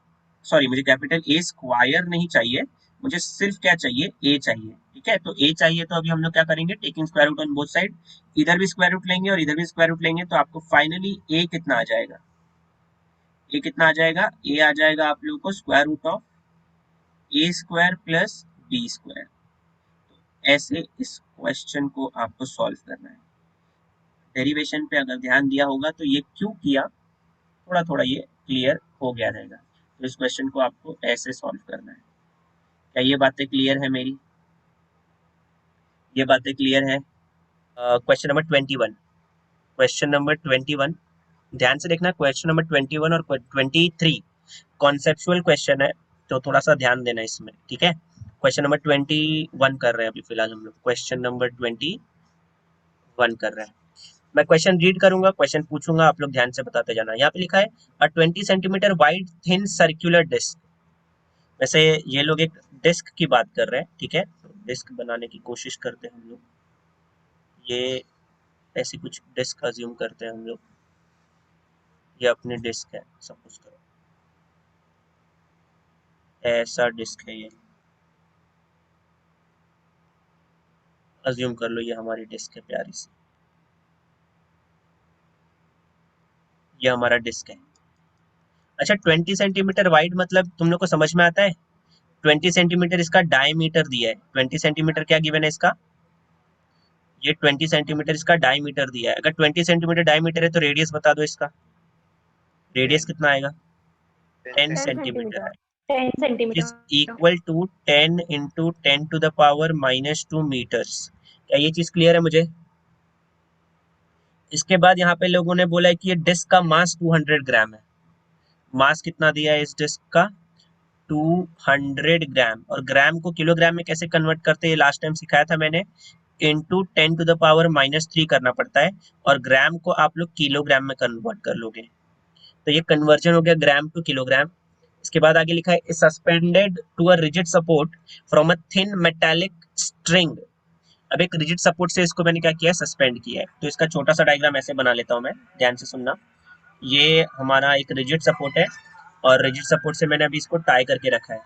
मुझे कैपिटल ए स्क्वायर नहीं चाहिए, मुझे सिर्फ क्या चाहिए? ए चाहिए, ठीक है। तो ए चाहिए तो अभी हम लोग क्या करेंगे? Taking square root on both side, इधर भी स्क्वायर रूट लेंगे और इधर भी स्क्वायर रूट लेंगे, तो आपको फाइनली ए कितना आ जाएगा? ए कितना आ जाएगा? ए आ जाएगा आप लोगों को square root of a square plus B square. ऐसे इस क्वेश्चन को आपको सॉल्व करना है। डेरिवेशन पे अगर ध्यान दिया होगा तो ये क्यों किया, थोड़ा थोड़ा ये क्लियर हो गया रहेगा। तो इस क्वेश्चन को आपको ऐसे सॉल्व करना है। क्या ये बातें क्लियर है मेरी? ये बातें क्लियर है? क्वेश्चन नंबर 21, क्वेश्चन नंबर 21 ध्यान से देखना। क्वेश्चन नंबर 21 और 23 कॉन्सेप्चुअल क्वेश्चन है, तो थोड़ा सा ध्यान देना इसमें, ठीक है। क्वेश्चन नंबर 21 कर रहे हैं अभी फिलहाल हम लोग, क्वेश्चन नंबर 21 कर रहे हैं। मैं क्वेश्चन रीड करूंगा, क्वेश्चन पूछूंगा, आप लोग ध्यान से बताते जाना। यहाँ पे लिखा है a 20 centimetre wide thin circular disc. वैसे ये लोग एक डिस्क की बात कर रहे हैं, ठीक है। तो डिस्क बनाने की कोशिश करते हैं हम लोग, ये ऐसी कुछ डिस्क अज्यूम करते हैं हम लोग, ये अपनी डिस्क है सपोज करो, ऐसा डिस्क है ये, अज्यूम कर लो ये हमारी डिस्क है प्यारी सी, ये हमारा डिस्क है। अच्छा 20 सेंटीमीटर वाइड मतलब तुम लोग को समझ में आता है? 20 सेंटीमीटर इसका डायमीटर दिया है, 20 सेंटीमीटर क्या गिवन है इसका? ये 20 सेंटीमीटर इसका डायमीटर दिया है। अगर 20 सेंटीमीटर डायमीटर है तो रेडियस बता दो इसका, रेडियस कितना आएगा? 10 10 सेंटीमीटर सेंटीमीटर है, 10 which is centimetre equal to 10 into 10 to the power -2 metres. क्या ये चीज क्लियर है मुझे? इसके बाद यहाँ पे लोगों ने बोला है कि ये डिस्क का मास 200 ग्राम है। मास कितना दिया है इस डिस्क का? 200 ग्राम। और ग्राम को किलोग्राम में कैसे कन्वर्ट करते हैं लास्ट टाइम सिखाया था मैंने, इंटू 10 टू द पावर -3 करना पड़ता है, और ग्राम को आप लोग किलोग्राम में कन्वर्ट कर लोगे। तो ये कन्वर्जन हो गया ग्राम टू किलोग्राम। इसके बाद आगे लिखा है suspended to a rigid support from a thin metallic string. अब एक रिजिड सपोर्ट से इसको मैंने क्या किया है? सस्पेंड किया है। तो इसका छोटा सा डायग्राम ऐसे बना लेता हूं मैं, ध्यान से सुनना। ये हमारा एक रिजिड सपोर्ट है और रिजिड सपोर्ट से मैंने अभी इसको टाई करके रखा है।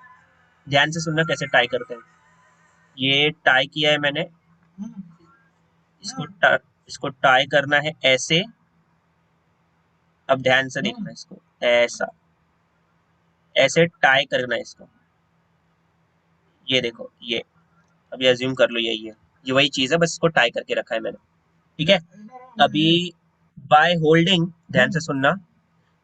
ध्यान से सुनना कैसे टाई करते हैं। ये टाई किया है मैंने, इसको टाई करना है ऐसे। अब ध्यान से देखना इसको, ऐसा ऐसे टाई करना है इसको। ये देखो ये, अभी अज्यूम कर लो यही है, ये वही चीज है, बस इसको टाई करके रखा है मैंने, ठीक है। अभी बाय होल्डिंग, ध्यान से सुनना,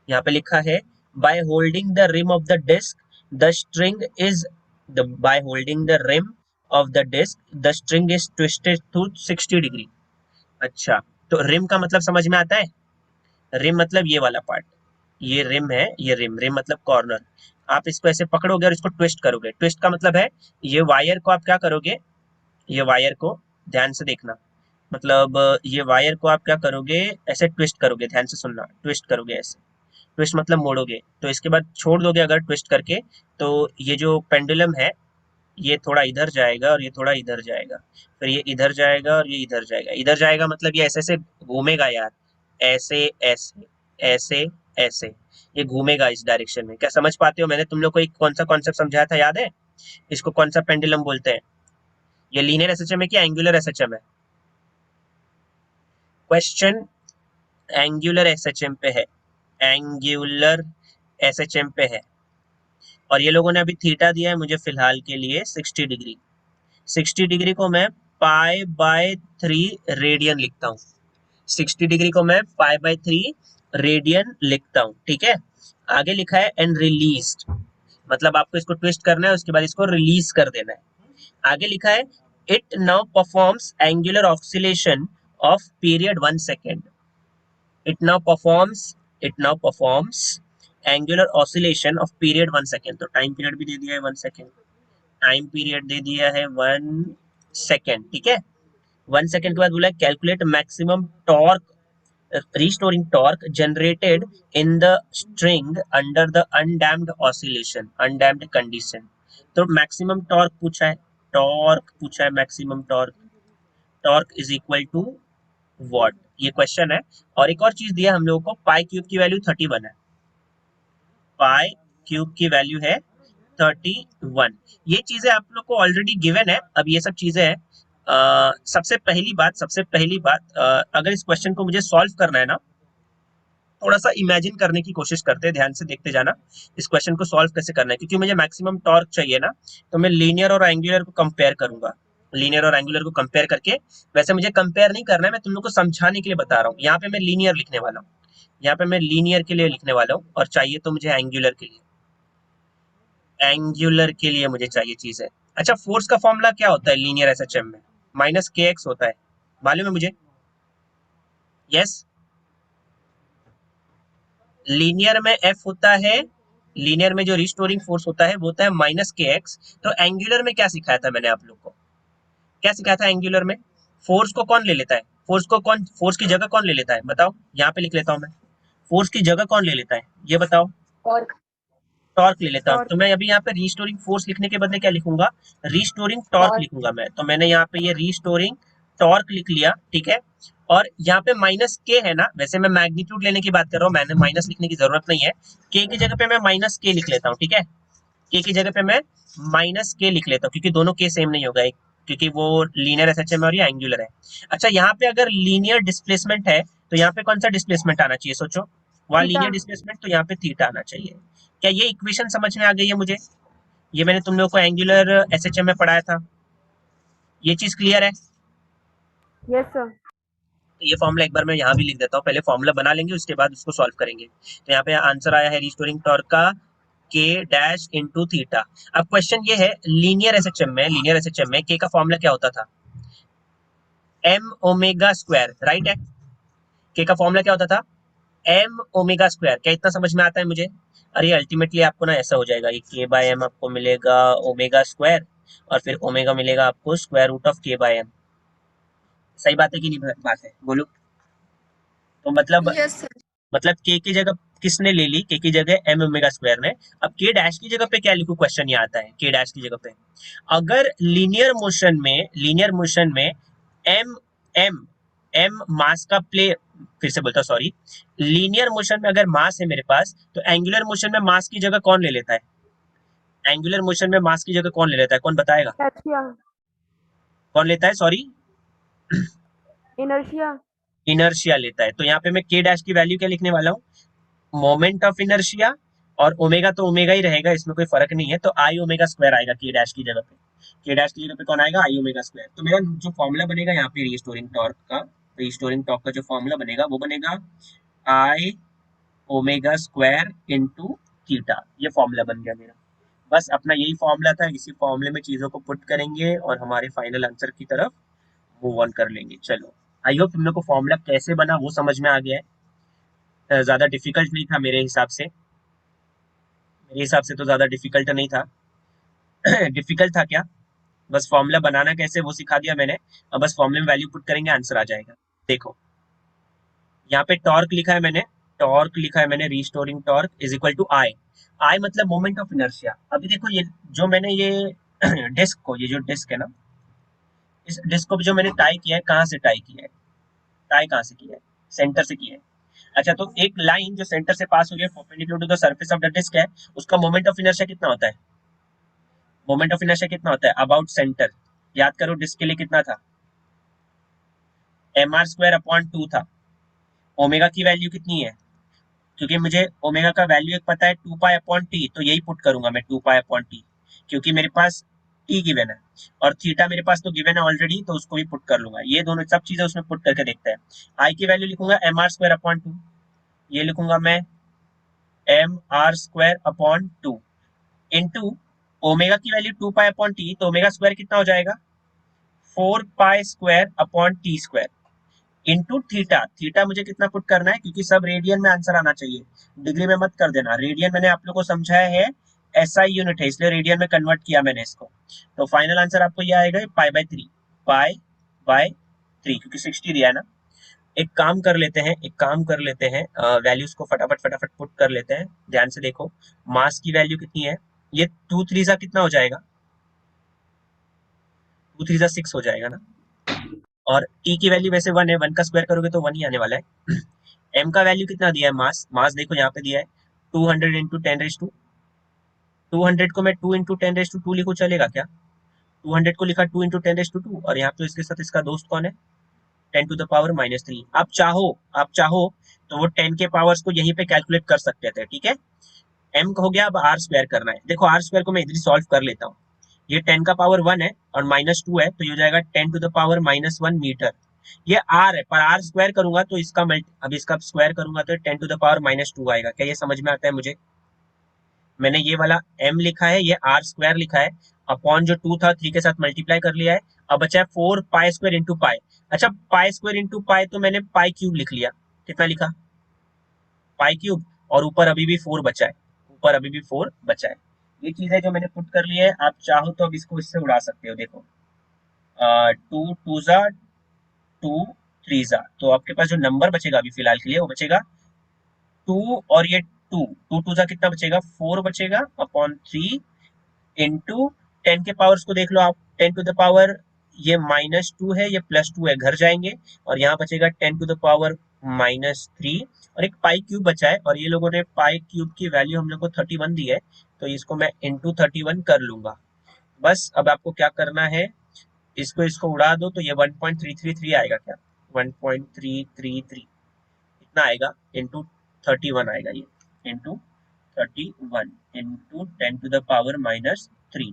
यहाँ पे लिखा है by holding the rim of the disc the string is by holding the rim of the disc the string is twisted to 60 degree. अच्छा, तो रिम का मतलब समझ में आता है? रिम मतलब ये वाला पार्ट, ये रिम है, ये रिम, रिम मतलब कॉर्नर। आप इसको ऐसे पकड़ोगे और इसको ट्विस्ट करोगे। ट्विस्ट का मतलब है ये वायर को आप क्या करोगे, ये वायर को ध्यान से देखना, मतलब ये वायर को आप क्या करोगे, ऐसे ट्विस्ट करोगे, ध्यान से सुनना, ट्विस्ट करोगे ऐसे, ट्विस्ट मतलब मोड़ोगे, तो इसके बाद छोड़ दोगे अगर ट्विस्ट करके, तो ये जो पेंडुलम है ये थोड़ा इधर जाएगा और ये थोड़ा इधर जाएगा, फिर ये इधर जाएगा और ये इधर जाएगा। इधर जाएगा मतलब ये ऐसे ऐसे घूमेगा यार, ऐसे ऐसे ऐसे ऐसे, ये घूमेगा इस डायरेक्शन में। क्या समझ पाते हो? मैंने तुम लोग को एक कौन सा कॉन्सेप्ट समझाया था, याद है? इसको कौन सा पेंडुलम बोलते हैं? ये लीनियर एसएचएम है कि एंगुलर एसएचएम है? क्वेश्चन एंगुलर एसएचएम पे है, एंगुलर एसएचएम पे है। और ये लोगों ने अभी थीटा दिया है मुझे फिलहाल के लिए 60 डिग्री। 60 डिग्री को मैं पाई बाय 3 रेडियन लिखता हूँ। 60 डिग्री को मैं पाई बाय 3 रेडियन लिखता हूँ, ठीक है। आगे लिखा है एंड रिलीज्ड, मतलब आपको इसको ट्विस्ट करना है, उसके बाद इसको रिलीज कर देना है। आगे लिखा है it now performs angular oscillation of period 1 second. it now performs it now performs angular oscillation of period 1 second. तो टाइम पीरियड भी दे दिया है 1 सेकेंड, टाइम पीरियड दे दिया है 1 सेकेंड, ठीक है। 1 सेकेंड के बाद बोला calculate maximum torque restoring torque generated in the string under the undamped oscillation, undamped condition। तो मैक्सिमम टॉर्क पूछा है, टॉर्क पूछा है, maximum torque, torque is equal to what, ये क्वेश्चन है। और एक और चीज दिया हम लोगों को, पाई क्यूब की वैल्यू 31 है, पाई क्यूब की वैल्यू है 31। ये चीजें आप लोग को ऑलरेडी गिवन है। अब ये सब चीजें हैं, सबसे पहली बात अगर इस क्वेश्चन को मुझे सॉल्व करना है ना, थोड़ा सा इमेजिन करने की कोशिश करते हैं, ध्यान से देखते जाना इस क्वेश्चन को सॉल्व कैसे करना है। क्योंकि मुझे मैक्सिमम टॉर्क चाहिए ना, तो मैं लीनियर और एंगुलर को कंपेयर करूंगा, लीनियर और एंगुलर को कंपेयर करके, वैसे मुझे कंपेयर नहीं करना है, मैं तुम लोग को समझाने के लिए बता रहा हूँ। यहाँ पे मैं लीनियर लिखने वाला हूँ, यहाँ पे मैं लीनियर के लिए लिखने वाला हूँ, और चाहिए तो मुझे एंगुलर के लिए, एंगुलर के लिए मुझे चाहिए चीज है। अच्छा, फोर्स का फॉर्मूला क्या होता है लीनियर एसएचएम में? माइनस के एक्स होता है, मालूम है मुझे? यस, लीनियर में एफ होता है, लीनियर में जो रिस्टोरिंग फोर्स होता है वो होता है माइनस के एक्स। तो एंगुलर में क्या सिखाया था मैंने आप लोग को, क्या सिखाया था एंगुलर में? फोर्स को कौन ले लेता है, फोर्स को कौन, फोर्स की जगह कौन ले लेता है बताओ, यहाँ पे लिख लेता हूँ मैं, फोर्स की जगह कौन ले लेता है ये बताओ? टॉर्क। टॉर्क ले लेता हूँ। टॉर्क। तो मैं अभी यहाँ पे रिस्टोरिंग फोर्स लिखने के बदले क्या लिखूंगा, रिस्टोरिंग टॉर्क टॉर्क। लिखूंगा मैं। तो मैंने यहाँ पे ये रिस्टोरिंग टॉर्क लिख लिया, ठीक है। और यहाँ पे माइनस के है ना, वैसे मैं मैग्नीट्यूड लेने की बात कर रहा हूँ, मैंने माइनस लिखने की जरूरत नहीं है। के की जगह पे मैं माइनस के लिख लेता हूँ, ठीक है। के की जगह पे मैं माइनस के लिख लेता हूँ, क्योंकि दोनों के सेम नहीं होगा, क्योंकि वो लीनियर एसएचएम है और ये एंगुलर है। अच्छा, यहाँ पे अगर लीनियर डिस्प्लेसमेंट है तो यहाँ पे कौन सा डिस्प्लेसमेंट आना चाहिए सोचो? वहां थीटा। लीनियर डिस्प्लेसमेंट, तो यहाँ पे थीटा आना चाहिए। क्या ये इक्वेशन समझ में आ गई है मुझे? ये मैंने तुम लोग को एंगुलर एसएचएम में पढ़ाया था, ये चीज क्लियर है? Yes sir. तो ये फॉर्मूला एक बार मैं यहाँ भी लिख देता हूँ, पहले फॉर्मूला बना लेंगे उसके बाद उसको सॉल्व करेंगे। तो यहाँ पे आंसर आया है रिस्टोरिंग टॉर्क का के डैश इंटू थीटा। अब क्वेश्चन ये है, लीनियर एसएचएम में, लीनियर एसएचएम में के का फॉर्मूला क्या होता था? एम ओमेगा स्क्वायर, राइट है। के का फॉर्मूला क्या होता था? M omega square. क्या इतना समझ में आता है मुझे? अरे अल्टीमेटली आपको ना ऐसा हो जाएगा, ये के बाय एम आपको मिलेगा ओमेगा स्क्वायर, और फिर ओमेगा मिलेगा आपको स्क्वायर रूट ऑफ के बाय एम। सही बात है कि नहीं बात है, बोलो। तो यस सर। मतलब के की जगह किसने ले ली, के की जगह एम ओमेगा स्क्वायर ने। अब के डैश की जगह पे क्या लिखूं, क्वेश्चन ये आता है, के डैश की जगह पे अगर लीनियर मोशन में एम एम एम मास का प्ले, फिर से बोलता हूं सॉरी, लीनियर मोशन में अगर मास है मेरे पास, तो एंगुलर मोशन में मास की जगह कौन ले लेता है? एंगुलर मोशन में मास की जगह कौन ले लेता है, कौन बताएगा? इनर्शिया। कौन लेता है, सॉरी? इनर्शिया। इनर्शिया लेता है। तो यहाँ पे मैं के डैश की वैल्यू क्या लिखने वाला हूँ, मोमेंट ऑफ इनर्शिया, और ओमेगा तो ओमेगा ही रहेगा, इसमें कोई फर्क नहीं है, तो आई ओमेगा स्क्वायर आएगा के डैश की जगह पे। के डैश की जगह पे कौन आएगा, आई ओमेगा स्क्वायर। तो मेरा जो फॉर्मूला बनेगा यहाँ पे रिस्टोरिंग टॉर्क का, रिस्टोरिंग टॉर्क का जो फॉर्मूला बनेगा वो बनेगा आई ओमेगा स्क्वायर इंटू थीटा, ये फॉर्मूला बन गया मेरा। बस अपना यही फॉर्मूला था, इसी फॉर्मूले में चीजों को पुट करेंगे और हमारे फाइनल आंसर की तरफ मूव ऑन कर लेंगे। चलो, आई होप तुम लोग को फॉर्मूला कैसे बना वो समझ में आ गया है। ज्यादा डिफिकल्ट नहीं था मेरे हिसाब से, मेरे हिसाब से तो ज्यादा डिफिकल्ट नहीं था। डिफिकल्ट था क्या? बस फॉर्मूला बनाना कैसे वो सिखा दिया मैंने। अब बस फॉर्मूले में वैल्यू पुट करेंगे, आंसर आ जाएगा। देखो, यहाँ पे टॉर्क लिखा है मैंने, टॉर्क लिखा है मैंने, restoring torque is equal to I. I मतलब मोमेंट ऑफ इनर्शिया। अभी देखो ये जो मैंने ये डिस्क को, ये जो डिस्क है ना, इस डिस्क को जो मैंने टाई किया है, कहाँ से टाई किया है? टाई कहाँ से किया है? सेंटर से किया है। अच्छा, तो एक लाइन जो सेंटर से पास हो गई perpendicular to the surface of the disc है, उसका मोमेंट ऑफ इनर्शिया कितना होता है? मोमेंट ऑफ इनर्शिया कितना होता है अबाउट सेंटर? याद करो, डिस्क के लिए कितना था? एम आर स्क्वायर अपॉन 2 था। ओमेगा की वैल्यू कितनी है? क्योंकि मुझे ओमेगा का वैल्यू एक पता है, 2 पाई अपॉन टी, तो यही पुट करूंगा मैं, 2 पाई अपॉन टी, क्योंकि मेरे पास टी गिवन है और थीटा मेरे पास तो गिवन है ऑलरेडी, तो उसको भी पुट कर लूंगा। ये दोनों सब चीजें उसमें पुट करके देखते हैं। आई की वैल्यू लिखूंगा mr² अपॉन 2, ये लिखूंगा मैं mr² अपॉन 2 इंटू ओमेगा की वैल्यू 2 पाई अपॉन टी, तो ओमेगा स्क्वायर कितना हो जाएगा? 4 pi square upon T square into theta. Theta मुझे कितना पुट करना है, क्योंकि सब रेडियन में आंसर आना चाहिए, डिग्री में मत कर देना। रेडियन मैंने आप लोग को समझाया है, एसआई यूनिट है, इसलिए रेडियन में कन्वर्ट किया मैंने इसको। तो फाइनल आंसर आपको ये आएगा पाई/3, पाई/3, क्योंकि 60 दिया है ना। एक काम कर लेते हैं, एक काम कर लेते हैं, वैल्यूज को फटाफट फटाफट पुट कर लेते हैं। ध्यान से देखो, मास की वैल्यू कितनी है? ये 2 3 कितना हो जाएगा? 2 3 6 हो जाएगा ना। और टी की वैल्यू वैसे 1 है, 1 का स्क्वायर करोगे तो 1 ही आने वाला है। एम का वैल्यू कितना दिया है? मास, मास देखो यहाँ पे दिया है 200 इंटू 10 200 को मैं 2 इंटू 10 लिखूं, चलेगा क्या? 200 को लिखा 2 इंटू 10 और यहाँ पे इसके साथ इसका दोस्त कौन है? 10⁻³ आप चाहो तो वो 10 के पावर्स को यहीं पे कैलकुलेट कर सकते थे, ठीक है। एम हो गया, अब आर स्क्वायर करना है। देखो आर स्क्वायर को मैं इधर सॉल्व कर लेता हूँ। ये 10 का पावर 1 है और -2 है, तो ये हो जाएगा 10⁻⁻1 मीटर। ये आर है, पर आर स्क्वायर करूंगा तो इसका अब इसका स्क्वायर करूंगा तो 10⁻⁻2 आएगा। क्या ये समझ में आता है मुझे? मैंने ये वाला m लिखा है, ये आर स्क्वायर लिखा है, अपॉन जो 2 था 3 के साथ मल्टीप्लाई कर लिया है। अब बचा है 4 पाई स्क्वायर इंटू पाई। अच्छा, पाई स्क्वायर इंटू पाई तो मैंने पाई क्यूब लिख लिया। कितना लिखा? पाई क्यूब। और ऊपर अभी भी 4 बचा है, ऊपर अभी भी 4 बचा है। ये चीजें जो मैंने पुट कर ली है, आप चाहो तो अब इसको इससे उड़ा सकते हो। देखो, 2 2 टू 3 तो आपके पास जो नंबर बचेगा अभी फिलहाल के लिए, वो बचेगा 2, और ये 2 2 कितना बचेगा? 4 बचेगा अपॉन 3 इंटू 10 के पावर्स को देख लो आप, 10 ये -2 है, ये +2 है, घर जाएंगे और यहाँ बचेगा 10⁻³ और एक पाई क्यूब बचा है, और ये लोगों ने पाई क्यूब की वैल्यू हम लोग को 31 दी है, तो इसको मैं इंटू 31 कर लूंगा। बस अब आपको क्या करना है, इसको इसको उड़ा दो तो ये 1.333 आएगा। क्या 1.333 इतना आएगा? इंटू 31 आएगा ये, इंटू 31 इंटू 10⁻³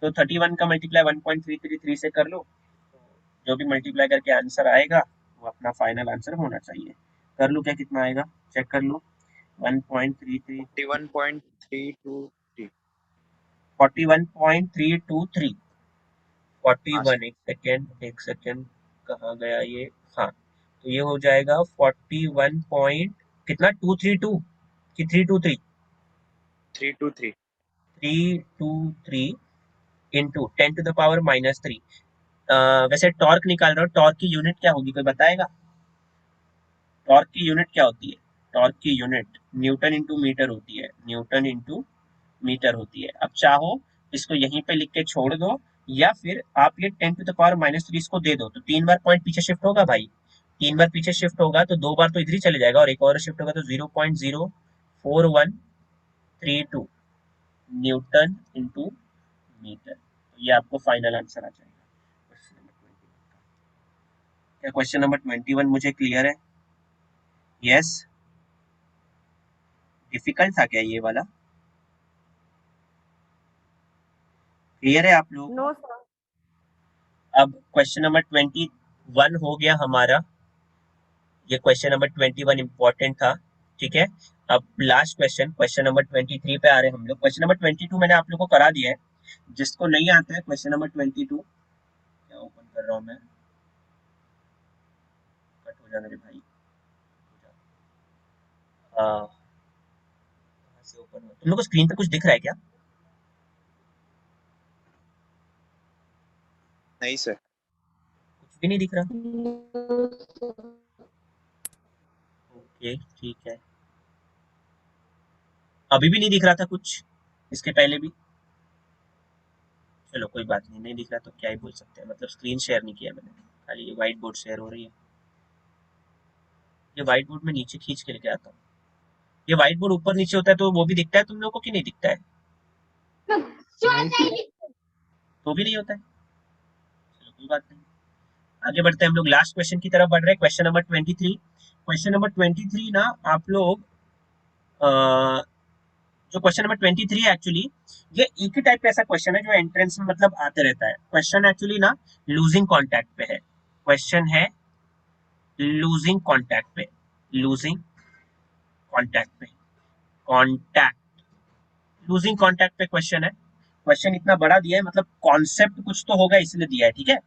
तो 31 का मल्टीप्लाई 1.333 से कर लो, तो जो भी मल्टीप्लाई करके आंसर आएगा वो अपना फाइनल आंसर होना चाहिए। कर लो, क्या कितना आएगा चेक कर लो। 1.33 41.323। 41.323 हाँ 41, सर। एक सेकेंड कहाँ गया ये? हाँ, तो ये हो जाएगा 41 पॉइंट कितना, 232 कि 323? 323। 323 इंटू 10⁻³ वैसे टॉर्क निकाल रहा हूँ, टॉर्क की यूनिट क्या होगी, कोई बताएगा? टॉर्क की यूनिट क्या होती है? टॉर्क की यूनिट न्यूटन इंटू मीटर होती है, न्यूटन इंटू मीटर होती है। अब चाहो इसको यहीं पे लिख के छोड़ दो, या फिर आप ये 10⁻³ इसको दे दो, तो 3 बार पॉइंट पीछे शिफ्ट होगा भाई। 3 बार पीछे शिफ्ट होगा तो 2 बार तो इधर ही चले जाएगा, और एक और शिफ्ट होगा तो 0.04132 न्यूटन इंटू मीटर। तो ये आपको फाइनल आंसर आ जाएगा क्वेश्चन नंबर 21 का। क्या क्वेश्चन नंबर 21 मुझे क्लियर है? यस? डिफिकल्ट था क्या ये वाला? क्लियर है आप लोगों को? No sir. अब क्वेश्चन नंबर 21 हो गया हमारा। ये क्वेश्चन नंबर 21 इंपॉर्टेंट था, ठीक है। अब लास्ट क्वेश्चन, क्वेश्चन नंबर 23 पे आ रहे हैं हम लोग। क्वेश्चन नंबर 22 मैंने आप लोग को करा दिया है, जिसको नहीं आता है क्वेश्चन नंबर 22, क्या ओपन कर रहा हूँ मैं, कट हो जाना रे भाई, कहाँ से ओपन हो, तुम लोग को स्क्रीन पे कुछ दिख रहा है क्या? नहीं सर। कुछ भी नहीं दिख रहा? ओके ठीक है, अभी भी नहीं दिख रहा था कुछ, इसके पहले भी? चलो कोई बात नहीं, नहीं दिख रहा तो क्या ही बोल सकते हैं, मतलब स्क्रीन शेयर नहीं किया मैंने, खाली ये व्हाइट बोर्ड शेयर हो रही है। ये व्हाइट बोर्ड में नीचे खींच के लेके आता हूँ। ये व्हाइट बोर्ड ऊपर नीचे होता है तो वो भी दिखता है तुम लोगों को कि नहीं दिखता है? तो भी नहीं होता है, चलो कोई बात नहीं। आगे बढ़ते हैं हम लोग, लास्ट क्वेश्चन की तरफ बढ़ रहे हैं, क्वेश्चन नंबर 23। क्वेश्चन नंबर 23 ना आप लोग जो क्वेश्चन नंबर 23 है एक्चुअली, ये एक ही टाइप का ऐसा क्वेश्चन है जो एंट्रेंस में मतलब आते रहता है। क्वेश्चन एक्चुअली ना लूजिंग कॉन्टैक्ट पे है, क्वेश्चन है लूजिंग कॉन्टैक्ट पे, लूजिंग कॉन्टैक्ट पे, कॉन्टैक्ट, लूजिंग कॉन्टैक्ट पे क्वेश्चन है। क्वेश्चन इतना बड़ा दिया है, मतलब कॉन्सेप्ट कुछ तो होगा इसलिए दिया है, ठीक है,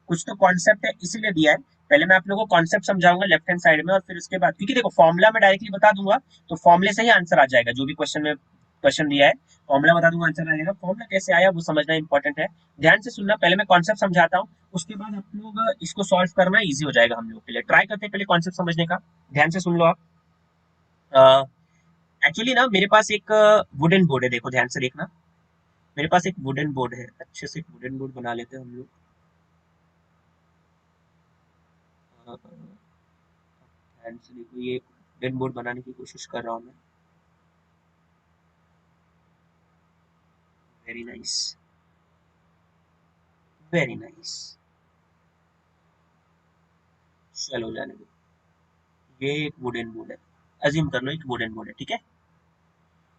कुछ तो कॉन्सेप्ट है इसीलिए दिया है। पहले मैं आप लोगों को कॉन्सेप्ट समझाऊंगा लेफ्ट हैंड साइड में, और फिर उसके बाद, क्योंकि देखो फॉर्मूला में डायरेक्टली बता दूंगा तो फॉर्मूले से ही आंसर आ जाएगा, जो भी क्वेश्चन में क्वेश्चन दिया है फॉर्मूला बता दूंगा आंसर आ जाएगा। फॉर्मूला कैसे आया वो समझना इंपॉर्टेंट है, ध्यान से सुनना। पहले मैं कॉन्सेप्ट समझाता हूँ, उसके बाद आप लोग इसको सॉल्व करना इजी हो जाएगा हम लोग के लिए। ट्राई करते हैं पहले कॉन्सेप्ट समझने का, ध्यान से सुन लो आप। एक्चुअली ना मेरे पास एक वुडन बोर्ड है, देखो ध्यान से देखना, मेरे पास एक वुडन बोर्ड है, अच्छे से एक वुडन बोर्ड बना लेते हैं हम लोग। ध्यान से देखो, ये वुडन बोर्ड बनाने की कोशिश कर रहा हूँ मैं। वेरी नाइस, वेरी नाइस, चलो जाने दो। ये एक वुडन बोर्ड है, अज्यूम कर लो एक वुडन बोर्ड है, ठीक है,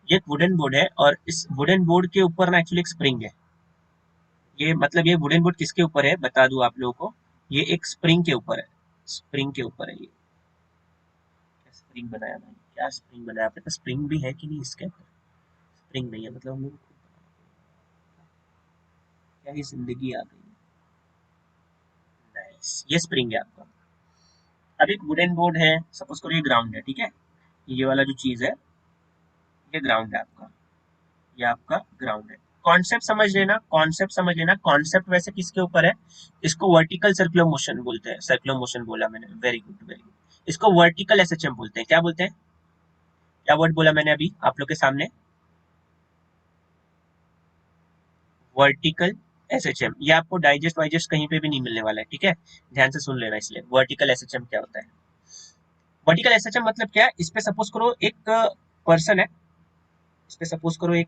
ये एक वुडन बोर्ड है, और इस वुडन बोर्ड के ऊपर ना एक्चुअली एक स्प्रिंग है। ये मतलब ये वुडन बोर्ड किसके ऊपर है बता दूं आप लोगों को, ये एक स्प्रिंग के ऊपर है, स्प्रिंग के ऊपर है ये। क्या स्प्रिंग बनाया भाई, क्या स्प्रिंग बनाया आपने, स्प्रिंग भी है कि नहीं इसके अंदर? स्प्रिंग नहीं है, मतलब हम लोग क्या ही जिंदगी आ गई। नाइस, ये स्प्रिंग है आपका। अब एक वुडन बोर्ड है, सपोज करो ये ग्राउंड है, ठीक है, ये वाला जो चीज है ये ग्राउंड है आपका, ये आपका ग्राउंड है। कॉन्सेप्ट समझ लेना, कॉन्सेप्ट समझ लेना, कॉन्सेप्ट वैसे किसके ऊपर है, इसको वर्टिकल सर्कुलर मोशन बोलते हैं, सर्कुलर मोशन बोला मैंने, वेरी गुड वेरी गुड। इसको वर्टिकल एसएचएम बोलते हैं, क्या बोलते हैं, क्या वर्ड बोला मैंने अभी आप लोग के सामने, वर्टिकल एसएचएम। ये आपको डाइजेस्ट वाइजेस्ट कहीं पे भी नहीं मिलने वाला है, ठीक है, ध्यान से सुन लेना। इसलिए वर्टिकल एसएचएम क्या होता है, वर्टिकल एसएचएम मतलब क्या है, इस पे सपोज करो एक पर्सन है, इस पे सपोज करो एक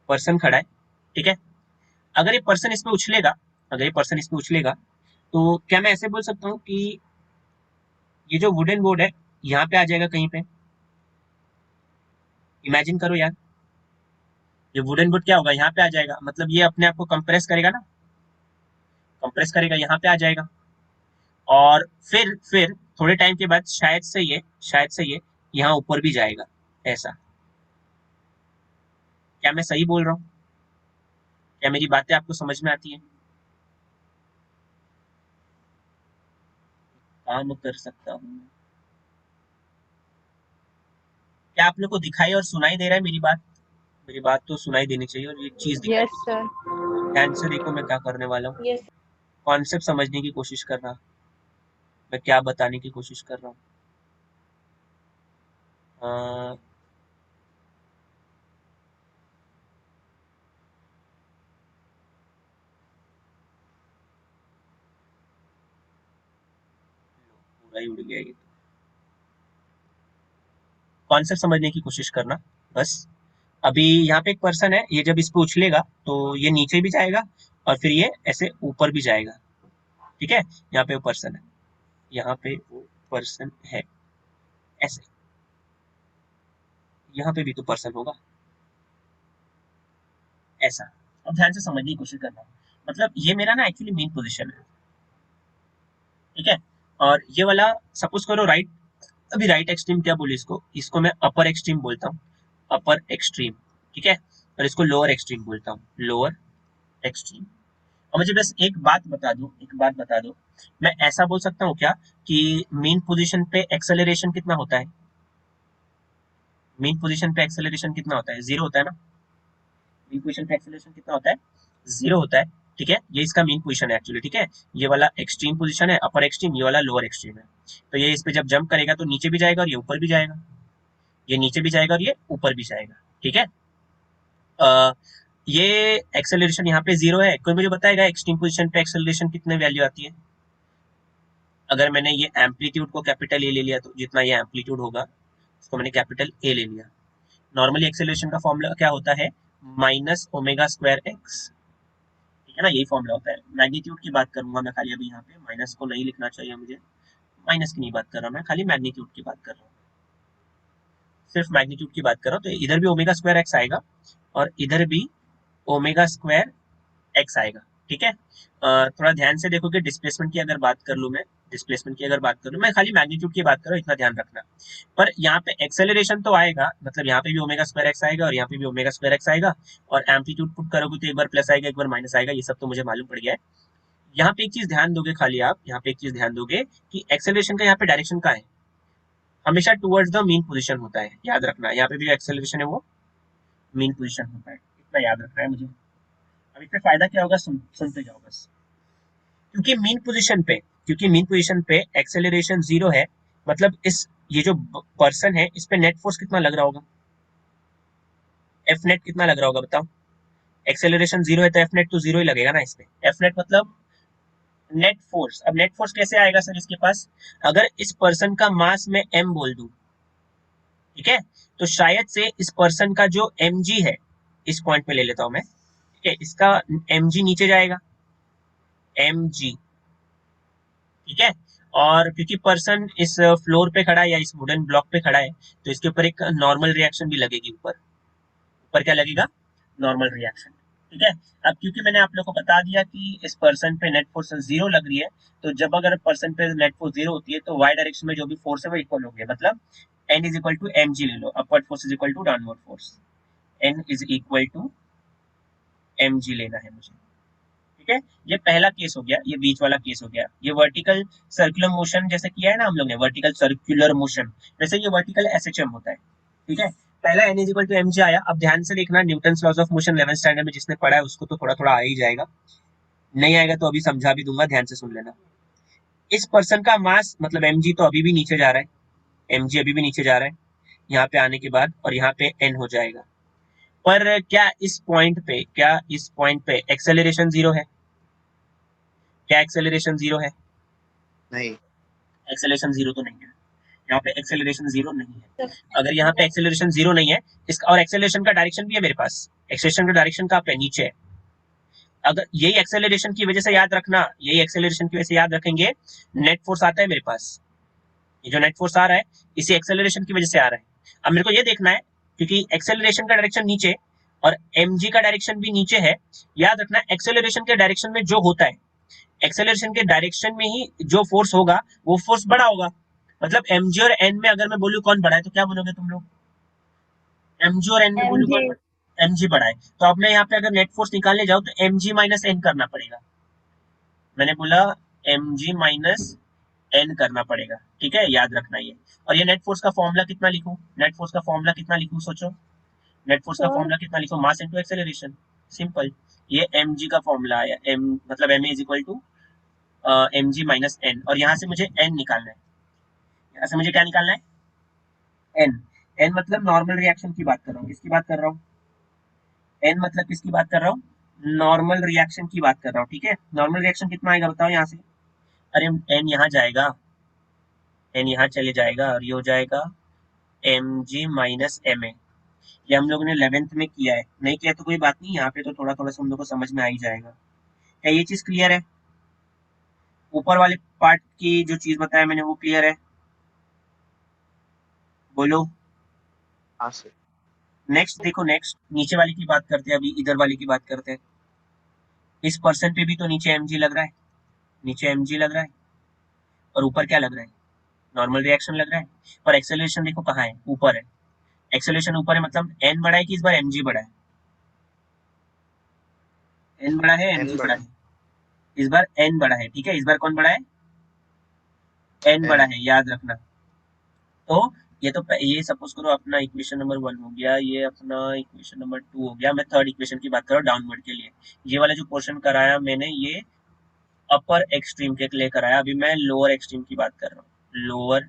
पर्सन खड़ा है, ठीक है, अगर ये पर्सन इस पे उछलेगा, अगर ये पर्सन इस पे उछलेगा तो क्या मैं ऐसे बोल सकता हूँ कि ये जो वुडन बोर्ड है यहाँ पे आ जाएगा कहीं पे, इमेजिन करो यार, ये वुडन बोर्ड क्या होगा, यहाँ पे आ जाएगा, मतलब ये अपने आप को कंप्रेस करेगा ना, कंप्रेस करेगा, यहाँ पे आ जाएगा, और फिर थोड़े टाइम के बाद शायद से ये यहाँ ऊपर भी जाएगा, ऐसा। क्या मैं सही बोल रहा हूँ, क्या मेरी बातें आपको समझ में आती है? काम कर सकता हूँ, क्या आप लोग को दिखाई और सुनाई दे रहा है मेरी बात? मेरी बात तो सुनाई देनी चाहिए और ये चीज दिखाई Yes, देनी sir. चाहिए। ध्यान से देखो मैं क्या करने वाला हूँ, Yes. कॉन्सेप्ट समझने की कोशिश कर रहा, मैं क्या बताने की कोशिश कर रहा हूँ। पूरा ही उड़ गया ये, कॉन्सेप्ट समझने की कोशिश करना बस। अभी यहाँ पे एक पर्सन है, ये जब इस पे उछलेगा तो ये नीचे भी जाएगा और फिर ये ऐसे ऊपर भी जाएगा, ठीक है, यहाँ पे वो पर्सन है, यहाँ पे वो पर्सन है, ऐसे, यहाँ पे भी तो पर्सन होगा, ऐसा। अब ध्यान से समझने की कोशिश करना, मतलब ये मेरा ना एक्चुअली मेन पोजीशन है, ठीक है, और ये वाला सपोज करो राइट अभी राइट एक्सट्रीम क्या बोले इसको, इसको मैं अपर एक्सट्रीम बोलता हूँ, अपर एक्सट्रीम, ठीक है, और इसको लोअर एक्सट्रीम बोलता हूँ, लोअर एक्सट्रीम। और मुझे बस एक बात बता दो, एक बात बता दो, मैं ऐसा बोल सकता हूँ क्या कि मीन पोजीशन पे एक्सेलरेशन कितना होता है, मीन पोजीशन पे एक्सेलरेशन कितना होता है, जीरो होता है ना, मीन पोजीशन पे एक्सेलरेशन कितना होता है, जीरो होता है, ठीक है, ये इसका मीन पोजीशन है एक्चुअली, ठीक है, ये वाला एक्सट्रीम पोजीशन है अपर एक्सट्रीम, ये वाला लोअर एक्सट्रीम है, तो ये इस पे जब जंप करेगा तो नीचे भी जाएगा और ये ऊपर भी जाएगा, ये नीचे भी जाएगा और ये ऊपर भी जाएगा, ठीक है। ये एक्सेलरेशन यहाँ पे जीरो है, कोई मुझे बताएगा एक्सट्रीम पोजीशन पे एक्सेलरेशन कितने वैल्यू आती है, अगर मैंने ये एम्पलीट्यूड को कैपिटल ए ले लिया तो जितना ये एम्पलीट्यूड होगा उसको मैंने कैपिटल ए ले लिया। नॉर्मली एक्सेलरेशन का फॉर्मूला क्या होता है, माइनस ओमेगा स्क्वायर एक्स, ठीक है ना, यही फॉर्मूला होता है। मैग्नीट्यूड की बात करूंगा मैं खाली, अभी यहाँ पे माइनस को नहीं लिखना चाहिए मुझे, माइनस की नहीं बात कर रहा मैं, खाली मैग्नीट्यूड की बात कर रहा हूँ, सिर्फ मैग्नीट्यूड की बात कर रहा हूँ, तो इधर भी ओमेगा स्क्वायर एक्स आएगा और इधर भी ओमेगा स्क्वायर एक्स आएगा, ठीक है। थोड़ा ध्यान से देखो कि डिस्प्लेसमेंट की अगर बात कर लूं मैं, डिस्प्लेसमेंट की अगर बात करूं मैं, खाली मैग्नीट्यूड की बात करो, इतना ध्यान रखना। पर यहाँ पे एक्सेलरेशन तो आएगा, मतलब यहाँ पे भी ओमेगा स्क्वायर एक्स आएगा और यहाँ पे भी ओमेगा स्क्वायर एक्स आएगा, और एम्पलीट्यूड पुट करोगे तो एक बार प्लस आएगा एक बार माइनस आएगा, ये सब तो मुझे मालूम पड़ गया है। यहाँ पे एक चीज ध्यान दोगे खाली आप, यहाँ पे एक चीज ध्यान दोगे कि एक्सेलरेशन का यहाँ पे डायरेक्शन का है, हमेशा टुवर्ड्स द मीन पोजीशन होता है, याद रखना, यहाँ पे भी जो एक्सेलरेशन है वो मीन पोजीशन होता है, इतना याद रखना है मुझे। अब इससे फायदा क्या होगा, सुनते जाओ बस। क्योंकि मीन पोजीशन पे, क्योंकि मीन पोजीशन पे एक्सेलरेशन जीरो है, मतलब इस ये जो पर्सन है इस पे नेट फोर्स कितना लग रहा होगा, एफ नेट कितना लग रहा होगा बताओ, एक्सेलरेशन जीरो है तो एफ नेट तो जीरो ही लगेगा ना इस पे, एफ नेट मतलब नेट फोर्स। अब नेट फोर्स कैसे आएगा सर इसके पास, अगर इस पर्सन का मास में एम बोल दूं, ठीक है, तो शायद से इस पर्सन का जो एम जी है, इस पॉइंट पे ले लेता हूं मैं, ठीक है, इसका एम जी नीचे जाएगा, एम जी, ठीक है, और क्योंकि पर्सन इस फ्लोर पे खड़ा है या इस वुडन ब्लॉक पे खड़ा है तो इसके ऊपर एक नॉर्मल रिएक्शन भी लगेगी, ऊपर ऊपर क्या लगेगा, नॉर्मल रिएक्शन, ठीक है। अब क्योंकि मैंने आप लोग को बता दिया कि इस पर्सन पे नेट फोर्स जीरो लग रही है, तो जब अगर पर्सन पे नेट फोर्स जीरो होती है तो वाई डायरेक्शन में जो भी फोर्स है वो इक्वल होगी, मतलब N is equal to M G ले लो, upward force is equal to downward force, N is equal to M G लेना है मुझे, ठीक है। ये पहला केस हो गया, ये बीच वाला केस हो गया, ये वर्टिकल सर्कुलर मोशन जैसे किया है ना हम लोग ने, वर्टिकल सर्कुलर मोशन, वैसे ये वर्टिकल एसएचएम होता है, ठीक है। पहला n is equal to M g आया, अब ध्यान से देखना, Newton laws of motion 11th standard में जिसने पढ़ा है उसको तो थोड़ा थोड़ा आ ही जाएगा, नहीं आएगा तो अभी समझा भी दूंगा, ध्यान से सुन लेना। इस पर्सन का मास मतलब एम जी तो अभी भी नीचे जा रहा है, एम जी अभी भी नीचे जा रहा है, यहाँ पे आने के बाद, और यहाँ पे एन हो जाएगा, पर क्या इस पॉइंट पे, क्या इस पॉइंट पे एक्सेलरेशन जीरो है, क्या एक्सेलरेशन जीरो है, नहीं। एक्सेलरेशन जीरो तो नहीं है, यहाँ पे एक्सेलरेशन जीरो नहीं है। अगर यहाँ पे एक्सेलरेशन जीरो नहीं है, इसका और एक्सेलरेशन का डायरेक्शन भी है मेरे पास, एक्सेलरेशन का डायरेक्शन कहाँ पे, नीचे है। अगर यही एक्सेलरेशन की वजह से याद रखना, यही एक्सेलरेशन की वजह से याद रखेंगे, नेट फोर्स आता है मेरे पास, ये जो नेट फोर्स आ रहा है इसी एक्सेलरेशन की वजह से आ रहा है। अब मेरे को ये देखना है, क्योंकि एक्सेलरेशन का डायरेक्शन नीचे और mg का डायरेक्शन भी नीचे है, याद रखना एक्सेलरेशन के डायरेक्शन में जो होता है, एक्सेलरेशन के डायरेक्शन में ही जो फोर्स होगा वो फोर्स बड़ा होगा, मतलब mg और n में अगर मैं बोलूं कौन बड़ा है तो क्या बोलोगे तुम लोग, mg और n में बोलूं एमजी। कौन बड़ा, mg बड़ा है, तो अब मैं यहाँ पे अगर नेट फोर्स निकालने जाऊं तो mg माइनस n करना पड़ेगा, मैंने बोला mg माइनस n करना पड़ेगा, ठीक है, याद रखना ये। और ये नेट फोर्स का फॉर्मूला कितना लिखूं, नेट फोर्स का फॉर्मूला कितना लिखूं सोचो, नेट फोर्स का फोर। फॉर्मूला कितना लिखो, मास इनटू एक्सेलरेशन, सिंपल, ये mg का फॉर्मूला आया, m मतलब ma is equal to mg minus n, और यहाँ से मुझे n निकालना है, यहाँ से मुझे क्या निकालना है, n, n मतलब नॉर्मल रिएक्शन की बात कर रहा हूँ, किसकी बात कर रहा हूँ, n मतलब किसकी बात कर रहा हूँ, नॉर्मल रिएक्शन की बात कर रहा हूँ, ठीक है। नॉर्मल रिएक्शन कितना आएगा बताओ यहाँ से, अरे n यहाँ जाएगा, n यहाँ चले जाएगा और ये हो जाएगा mg माइनस ma, ये हम लोगों ने 11th में किया है, नहीं किया तो कोई बात नहीं, यहाँ पे तो थोड़ा थोड़ा से हम लोग को समझ में आ ही जाएगा। क्या ये चीज क्लियर है, ऊपर वाले पार्ट की जो चीज बताया मैंने वो क्लियर है, बोलो। हाँ सर। नेक्स्ट देखो, नेक्स्ट नीचे वाली की बात करते हैं, अभी इधर वाली की बात करते हैं। इस पर्सन पे भी तो नीचे mg लग रहा है, नीचे mg लग रहा है और ऊपर क्या लग रहा है, नॉर्मल रिएक्शन लग रहा है। और एक्सेलरेशन देखो कहाँ है, ऊपर है। एक्सेलरेशन ऊपर है मतलब एन बड़ा है कि इस बार एमजी बड़ा है? एन बड़ा है, एन एमजी बड़ा बड़ा है? इस बार एन बड़ा है, ठीक है। इस बार कौन बड़ा है? एन बड़ा एन। है, याद रखना। तो ये सपोज करो अपना इक्वेशन नंबर 1 हो गया, ये अपना इक्वेशन नंबर 2 हो गया। मैं थर्ड इक्वेशन की बात कर रहा हूँ डाउनवर्ड के लिए। ये वाला जो पोर्शन कराया मैंने, ये अपर एक्सट्रीम के लिए कराया। अभी मैं लोअर एक्सट्रीम की बात कर रहा हूँ, लोअर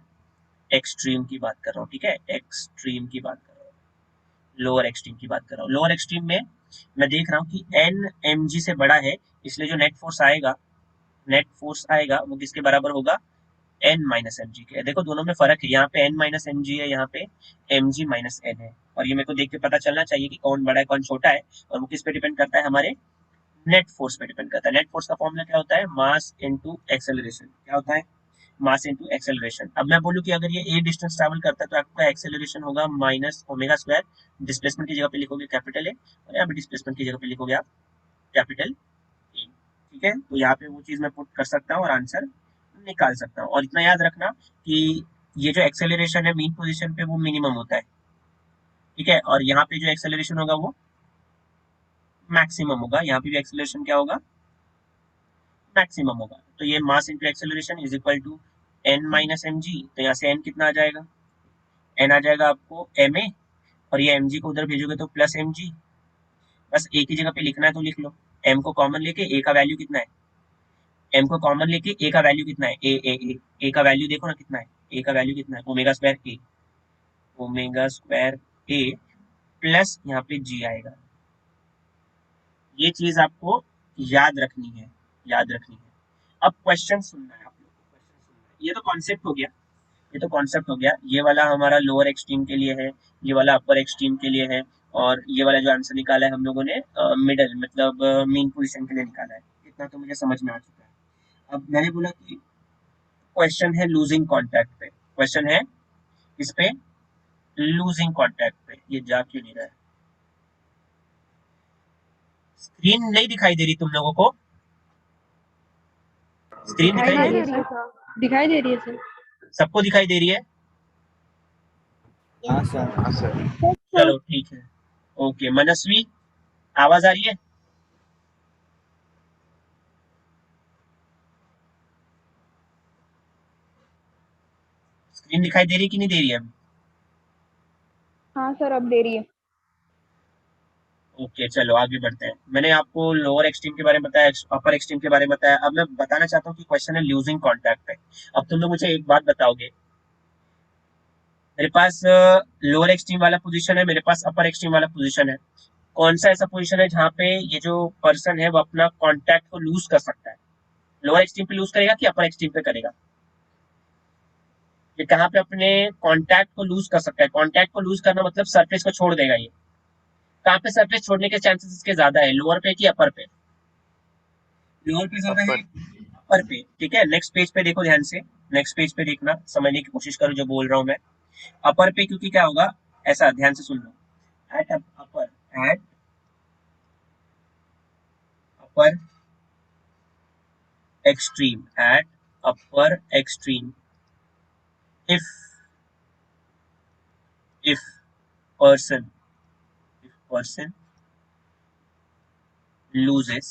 एक्सट्रीम की बात कर रहा हूँ, ठीक है। एक्सट्रीम की बात कर रहा हूँ, लोअर एक्सट्रीम की बात कर रहा हूँ। लोअर एक्सट्रीम में मैं देख रहा हूँ कि एन एम जी से बड़ा है, इसलिए जो नेट फोर्स आएगा, नेट फोर्स आएगा वो किसके बराबर होगा? एन माइनस एम जी के। देखो दोनों में फर्क है, यहाँ पे एन माइनस एम जी है, यहाँ पे एम जी माइनस एन है। और ये मेरे को देख के पता चलना चाहिए कि कौन बड़ा है कौन छोटा है। और वो किस पे डिपेंड करता है? हमारे नेट फोर्स पे डिपेंड करता है। नेट फोर्स का फॉर्मूला क्या होता है? मास इनटू एक्सेलरेशन। क्या होता है? मास इनटू एक्सेलरेशन। अब मैं बोलूं कि अगर ये ए डिस्टेंस ट्रैवल करता है तो आपका एक्सेलरेशन होगा माइनस ओमेगा स्क्वायर। डिस्प्लेसमेंट की जगह पे लिखोगे कैपिटल ए, और यहाँ पे डिस्प्लेसमेंट की जगह पे लिखोगे आप कैपिटल ए, ठीक है। तो यहाँ पे वो चीज मैं पुट कर सकता हूँ और आंसर निकाल सकता हूँ। और इतना याद रखना कि ये जो एक्सेलरेशन है मीन पोजीशन पे वो मिनिमम होता है, ठीक है। और यहाँ पे जो एक्सेलरेशन होगा वो मैक्सिमम होगा। यहाँ पे भी एक्सेलरेशन क्या होगा? मैक्सिमम होगा। तो ये mass into acceleration is equal to n minus m g. तो यहाँ से एन कितना आ जाएगा? एन आ जाएगा आपको एम ए, और ये एम जी को उधर भेजोगे तो प्लस एम जी। बस ए की जगह पे लिखना है तो लिख लो। एम को कॉमन लेके ए का वैल्यू कितना है? एम को कॉमन लेके ए का वैल्यू कितना है? ए का वैल्यू देखो ना कितना है? ए का वैल्यू कितना है? ओमेगा स्क्वायर ए, ओमेगा स्क्वायर ए प्लस यहाँ पे जी आएगा। ये चीज आपको याद रखनी है, याद रखनी है। अब क्वेश्चन सुनना है आप लोग को, क्वेश्चन सुनना है। ये तो कॉन्सेप्ट हो गया, ये तो कॉन्सेप्ट हो गया। ये वाला हमारा लोअर एक्सट्रीम के लिए है, ये वाला अपर एक्सट्रीम के लिए है, और ये वाला जो आंसर निकाला है हम लोगों ने मिडल मतलब मीन पोजीशन के लिए निकाला है। इतना तो मुझे समझ में आ चुका है। अब मैंने बोला कि क्वेश्चन है लूजिंग कॉन्टैक्ट पे, क्वेश्चन है इस पे लूजिंग कॉन्टैक्ट पे। ये जा क्यों नहीं रहा है? स्क्रीन नहीं दिखाई दे रही तुम लोगों को? स्क्रीन दिखाई दिखाई दे दे रही रही है सर, दिखाई दे रही है सर। है? सबको दिखाई दे रही है? हाँ सर। हाँ सर। चलो ठीक है। ओके मनस्वी, आवाज आ रही है? स्क्रीन दिखाई दे रही है कि नहीं दे रही है अभी? हाँ सर, अब दे रही है। ओके चलो आगे बढ़ते हैं। मैंने आपको लोअर एक्सट्रीम के बारे में बताया, अपर एक्सट्रीम के बारे में बताया। अब मैं बताना चाहता हूँ कि क्वेश्चन है लूजिंग कॉन्टैक्ट पे। अब तुम लोग मुझे एक बात बताओगे, मेरे पास लोअर एक्सट्रीम वाला पोजीशन है, मेरे पास अपर एक्सट्रीम वाला पोजीशन है। कौन सा ऐसा पोजीशन है जहाँ पे ये जो पर्सन है वो अपना कॉन्टैक्ट को लूज कर सकता है? लोअर एक्सट्रीम पे लूज करेगा कि अपर एक्सट्रीम पे करेगा? ये कहाँ पे अपने कॉन्टैक्ट को लूज कर सकता है? कॉन्टैक्ट को लूज करना मतलब सरफेस को छोड़ देगा ये। कहाँ पे सरफेस छोड़ने के चांसेस इसके ज्यादा है, लोअर पे कि अपर पे? लोअर पे ज्यादा है, अपर। अपर पे, ठीक है। नेक्स्ट पेज पे देखो ध्यान से, नेक्स्ट पेज पे देखना, समझने की कोशिश करो जो बोल रहा हूँ मैं। अपर पे क्योंकि क्या होगा, ऐसा ध्यान से सुन लो। At upper, at upper extreme, at upper extreme, if if person, if person loses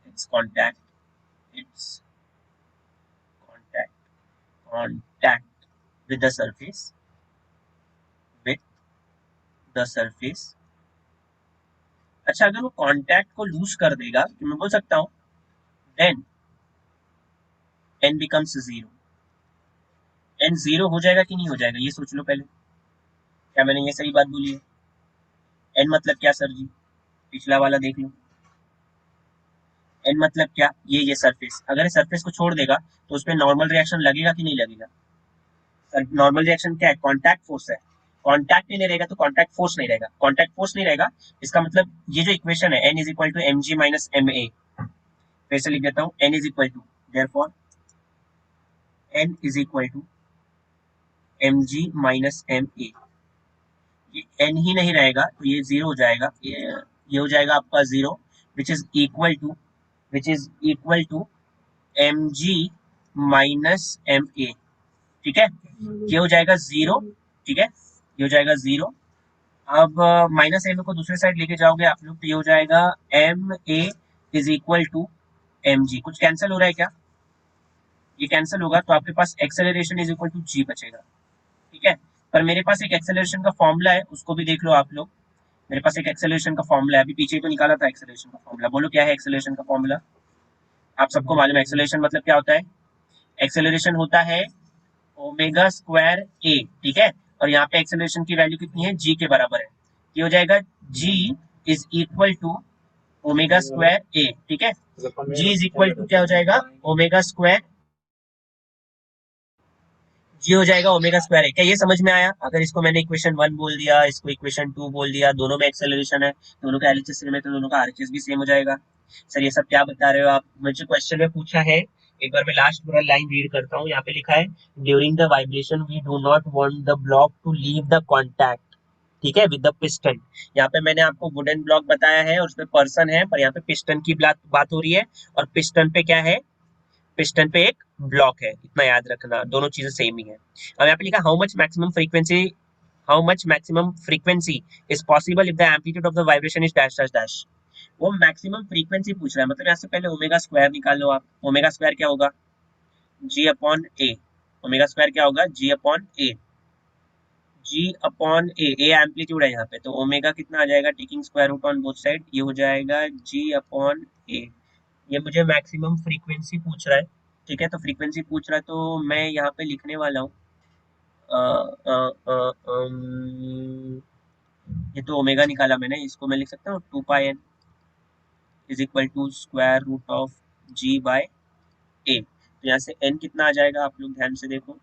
its contact, its contact, contact with the surface, with the surface। अच्छा अगर वो कांटेक्ट को लूज कर देगा तो मैं बोल सकता हूँ then n becomes zero. n zero हो जाएगा कि नहीं हो जाएगा, ये सोच लो पहले। क्या मैंने ये सही बात बोली है? n मतलब क्या सर जी? पिछला वाला देख लो। n मतलब क्या? ये सरफेस, अगर सरफेस को छोड़ देगा तो उस पर नॉर्मल रिएक्शन लगेगा कि नहीं लगेगा? नॉर्मल रिएक्शन क्या है? कॉन्टैक्ट फोर्स है। कॉन्टैक्ट ही नहीं रहेगा तो कॉन्टैक्ट फोर्स नहीं रहेगा। कॉन्टैक्ट फोर्स नहीं रहेगा, इसका मतलब ये जो इक्वेशन है n is equal to M g minus m a, फिर से लिख देता हूँ, n is equal to, therefore n is equal to M g minus m a. ये n ही नहीं रहेगा तो ये जीरो हो जाएगा, ये हो जाएगा आपका zero, which is equal to, which is equal to M g minus m a. ठीक है, ये हो जाएगा 0, ठीक है, ये हो जाएगा 0। अब माइनस एम को दूसरे साइड लेके जाओगे आप लोग तो ये हो जाएगा m a is equal to M g. कुछ कैंसिल हो रहा है क्या? ये कैंसिल होगा तो आपके पास एक्सेलरेशन इज इक्वल टू जी बचेगा, ठीक है। पर मेरे पास एक एक्सेलरेशन का फॉर्मूला है, उसको भी देख लो आप लोग। मेरे पास एक एक्सेलरेशन का फॉर्मूला है, अभी पीछे तो निकाला था एक्सेलरेशन का फॉर्मूला। बोलो क्या है एक्सेलरेशन का फॉर्मूला? आप सबको मालूम है एक्सेलरेशन मतलब क्या होता है? एक्सेलरेशन होता है ओमेगा स्क्वायर ए, ठीक है। और यहाँ पे एक्सेलरेशन की वैल्यू कितनी है? जी के बराबर है। ये हो जाएगा G is equal to omega square A, ठीक है। जी इज इक्वल टू क्या हो जाएगा? ओमेगा स्क्वायर, जी हो जाएगा ओमेगा स्क्वायर है। क्या ये समझ में आया? अगर इसको मैंने इक्वेशन 1 बोल दिया, इसको इक्वेशन 2 बोल दिया, दोनों में एक्सेलरेशन है, दोनों का एलएचएस सेम है तो दोनों का आरएचएस भी सेम हो जाएगा। सर ये सब क्या बता रहे हो आप? मुझे क्वेश्चन में पूछा है, एक बार मैं लास्ट पूरा लाइन रीड करता हूँ। यहाँ पे लिखा है during the vibration we do not want the block to leave the contact, ठीक है, विद द पिस्टन। यहाँ पे मैंने आपको वुडन ब्लॉक बताया है और उसमें पर्सन है, पर यहाँ पे पिस्टन की बात हो रही है। और पिस्टन पे क्या है? पिस्टन पे एक ब्लॉक है, इतना याद रखना, दोनों चीजें सेम ही है। अब यहाँ पे लिखा how much maximum frequency is possible if the amplitude of the vibration is dash dash dash. वो मैक्सिमम फ्रीक्वेंसी पूछ रहा है, मतलब यहाँ से पहले ओमेगा स्क्वायर निकाल लो आप। ओमेगा स्क्वायर क्या होगा? G upon a. Omega square क्या होगा? G upon a. G upon a, a amplitude है यहाँ पे, तो ओमेगा कितना आ जाएगा? Taking square root on both side, ये हो जाएगा जी अपॉन ए। ये मुझे मैक्सिमम फ्रीक्वेंसी पूछ रहा है, ठीक है। तो फ्रीक्वेंसी पूछ रहा है तो मैं यहाँ पे लिखने वाला हूँ ये तो ओमेगा निकाला मैंने, इसको मैं लिख सकता हूँ 2 pi N is equal to square root of G by A. तो यहाँ से एन कितना आ जाएगा? आप लोग ध्यान से देखो,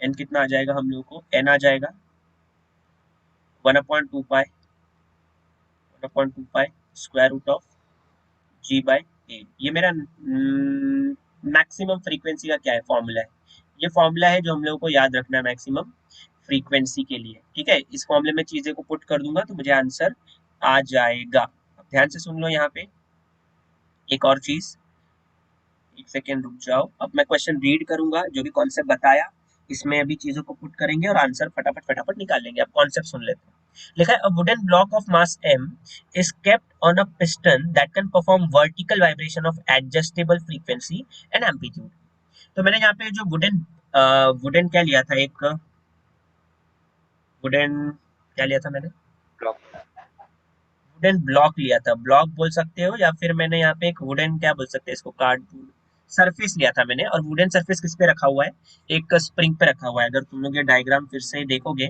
एन कितना आ जाएगा हम लोग को? एन आ जाएगा 1/2 pi, 1/2 pi square root of G by A. ये मेरा मैक्सिमम फ्रीक्वेंसी का क्या है? फॉर्मूला है। ये फॉर्मूला है जो हम लोगों को याद रखना है मैक्सिमम फ्रीक्वेंसी के लिए, ठीक है। इस फॉर्मूले में चीजें को पुट कर दूंगा तो मुझे आंसर आ जाएगा। अब ध्यान से सुन लो यहाँ पे एक और चीज, एक सेकेंड रुक जाओ। अब मैं क्वेश्चन रीड करूंगा, जो भी कॉन्सेप्ट बताया इसमें अभी चीजों को पुट करेंगे और आंसर फटाफट फटाफट निकाल लेंगे। अब कॉन्सेप्ट सुन लेते हैं। लिखा है a wooden block of mass m is kept on a piston that can perform vertical vibration of adjustable frequency and amplitude। तो मैंने यहाँ पे जो वुडन क्या लिया था? एक वुडन क्या लिया था मैंने? ब्लॉक। वुडन ब्लॉक लिया था, ब्लॉक बोल सकते हो, या फिर मैंने यहाँ पे एक वुडन क्या बोल सकते हैं इसको, कार्डबोर्ड सरफेस लिया था मैंने। और वुडन सरफेस किस पे रखा हुआ है? एक स्प्रिंग पे रखा हुआ है। अगर तुम लोग ये डायग्राम फिर से देखोगे,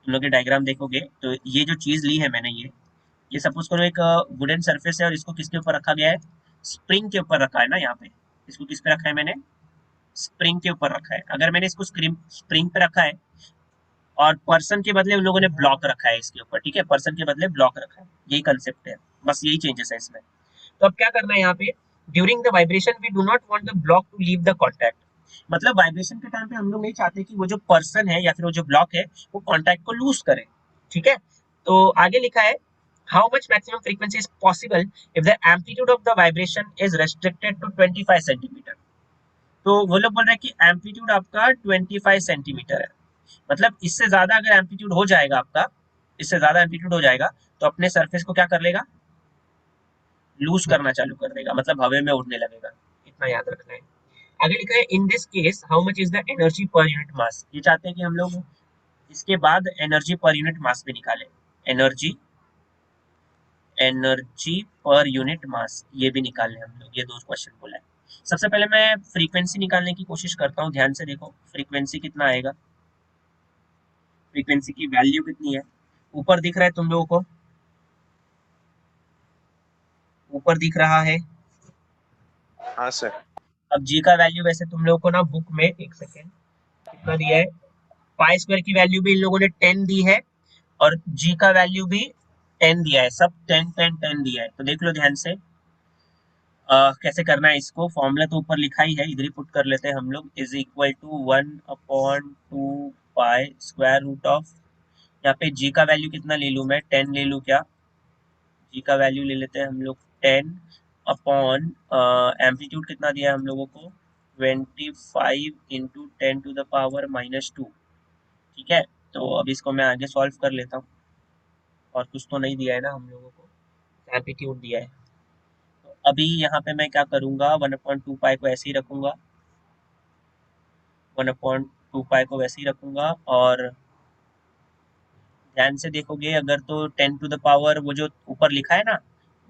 तुम लोग ये डायग्राम देखोगे तो ये जो चीज ली है मैंने, ये सपोज करो एक वुडन सरफेस है और इसको किसके ऊपर रखा गया है? स्प्रिंग के ऊपर रखा है ना यहाँ पे। इसको किस पे रखा है मैंने? स्प्रिंग के ऊपर रखा है। अगर मैंने इसको स्प्रिंग पे रखा है और पर्सन के बदले उन लोगों ने ब्लॉक रखा है इसके ऊपर, ठीक है, पर्सन के बदले ब्लॉक रखा है, यही कंसेप्ट है, बस यही चेंजेस है इसमें। तो अब क्या करना है यहाँ पे? During the vibration we do not want the block to leave the contact. मतलब वाइब्रेशन के टाइम पे हम लोग नहीं चाहते कि वो जो पर्सन है या फिर वो जो ब्लॉक है वो कॉन्टैक्ट को लूज करे, ठीक है। तो आगे लिखा है how much maximum frequency is possible if the amplitude of the vibration is restricted to 25 centimetre. तो वो लोग बोल रहे हैं कि एम्पलीट्यूड आपका 25 सेंटीमीटर है। मतलब इससे ज्यादा अगर एम्पलीट्यूड हो जाएगा आपका, इससे ज्यादा एम्पलीट्यूड हो जाएगा तो अपने सरफेस को क्या कर लेगा? लूज करना चालू कर देगा, मतलब हवा में उड़ने लगेगा। इतना याद रखना है। आगे लिखा है in this case how much is the energy per unit mass. ये चाहते हैं कि हम लोग इसके बाद एनर्जी पर यूनिट मास भी निकालें। Energy energy per unit mass ये भी निकालने हम लोग, ये दो क्वेश्चन बोला है। सबसे पहले मैं फ्रीक्वेंसी निकालने की कोशिश करता हूँ। ध्यान से देखो फ्रीक्वेंसी कितना आएगा, फ्रीक्वेंसी की वैल्यू कितनी है? ऊपर दिख रहा है तुम लोगों को? ऊपर दिख रहा है? हाँ सर। अब जी का वैल्यू वैसे तुम लोगों को ना बुक में, एक सेकेंड, कितना दिया है? पाई स्क्वायर की वैल्यू भी इन लोगों ने 10 दी है और जी का वैल्यू भी 10 दिया है, सब 10 दिया है। तो देख लो ध्यान से कैसे करना है इसको। फॉर्मूला तो ऊपर लिखा ही है, इधर ही पुट कर लेते हैं हम लोग। Is equal to 1/2 pi square root of, यहाँ पे जी का वैल्यू कितना ले लूँ मैं? 10 ले लूँ क्या? जी का वैल्यू ले लेते हैं हम लोग 10 अपॉन एम्पलीट्यूड कितना दिया है हम लोगों को? 25 इंटू 10⁻⁻²। ठीक है, तो अब इसको मैं आगे सॉल्व कर लेता हूँ। और कुछ तो नहीं दिया है ना हम लोगों को, एम्पलीट्यूड दिया है। तो अभी यहाँ पे मैं क्या करूँगा, 1/2 पाई को ऐसे ही रखूँगा, 1/2 पाई को वैसे ही रखूँगा। और ध्यान से देखोगे अगर तो 10⁻, वो जो ऊपर लिखा है ना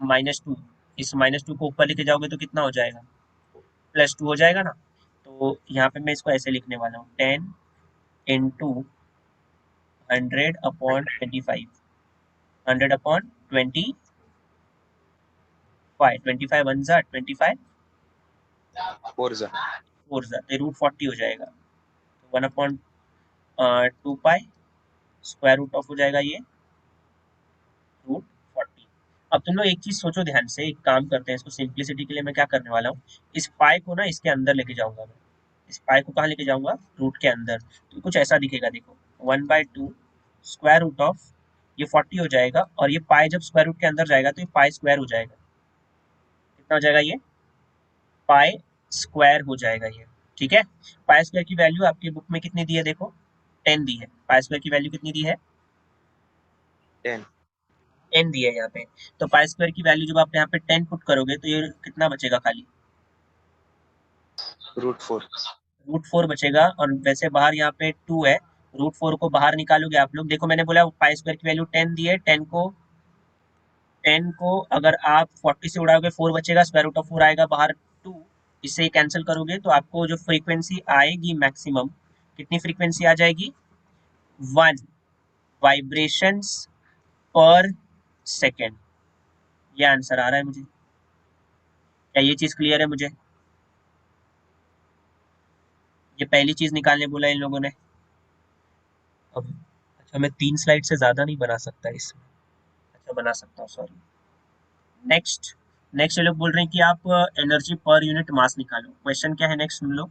-2, इस -2 को ऊपर लेके जाओगे तो कितना हो जाएगा, +2 हो जाएगा ना। तो यहाँ पे मैं इसको ऐसे लिखने वाला हूँ, 10 इंटू 100/25, 100/25, 25 1 जा 25, 4 जा 4 जा तो √40 हो जाएगा। तो 1/2 पाई स्क्वायर रूट ऑफ हो जाएगा ये √40। अब तुम लोग एक चीज सोचो ध्यान से, एक काम करते हैं, इसको सिंप्लिसिटी के लिए मैं क्या करने वाला हूँ, इस पाई को ना इसके अंदर लेके जाऊंगा मैं। इस पाई को कहाँ लेके जाऊंगा, रूट के अंदर। तो कुछ ऐसा दिखेगा, देखो 1/2 स्क्वायर रूट ऑफ ये 40 हो जाएगा, और ये पाई जब स्क्वायर रूट के अंदर जाएगा तो ये पाई स्क्वायर हो जाएगा। कितना हो जाएगा ये, पाई स्क्वायर हो जाएगा ये। ठीक है, पाई स्क्वायर की वैल्यू आपकी बुक में कितनी दी है, देखो 10 दी है। पाई स्क्वायर की वैल्यू कितनी दी है, 10 10 दी है यहाँ पे। तो पाई स्क्वायर की वैल्यू जब आप यहाँ पे 10 पुट करोगे तो ये कितना बचेगा, खाली √4 √4 बचेगा। और वैसे बाहर यहाँ पे 2 है, √4 को बाहर निकालोगे आप लोग, देखो मैंने बोला पाई स्क्वायर की वैल्यू 10 दी है, 10 को अगर आप 40 से उड़ाओगे 4 बचेगा, स्क्वायर रूट ऑफ 4 आएगा बाहर 2, इससे कैंसिल करोगे तो आपको जो फ्रीक्वेंसी आएगी मैक्सिमम, कितनी फ्रीक्वेंसी आ जाएगी, 1 वाइब्रेशंस पर सेकेंड। ये आंसर आ रहा है मुझे, क्या ये चीज क्लियर है मुझे, ये पहली चीज निकालने बोला इन लोगों ने। अब अच्छा, मैं 3 स्लाइड से ज्यादा नहीं बना सकता इसमें, अच्छा बना सकता हूँ, सॉरी। नेक्स्ट, नेक्स्ट ये लोग बोल रहे हैं कि आप एनर्जी पर यूनिट मास निकालो। क्वेश्चन क्या है नेक्स्ट सुन लो,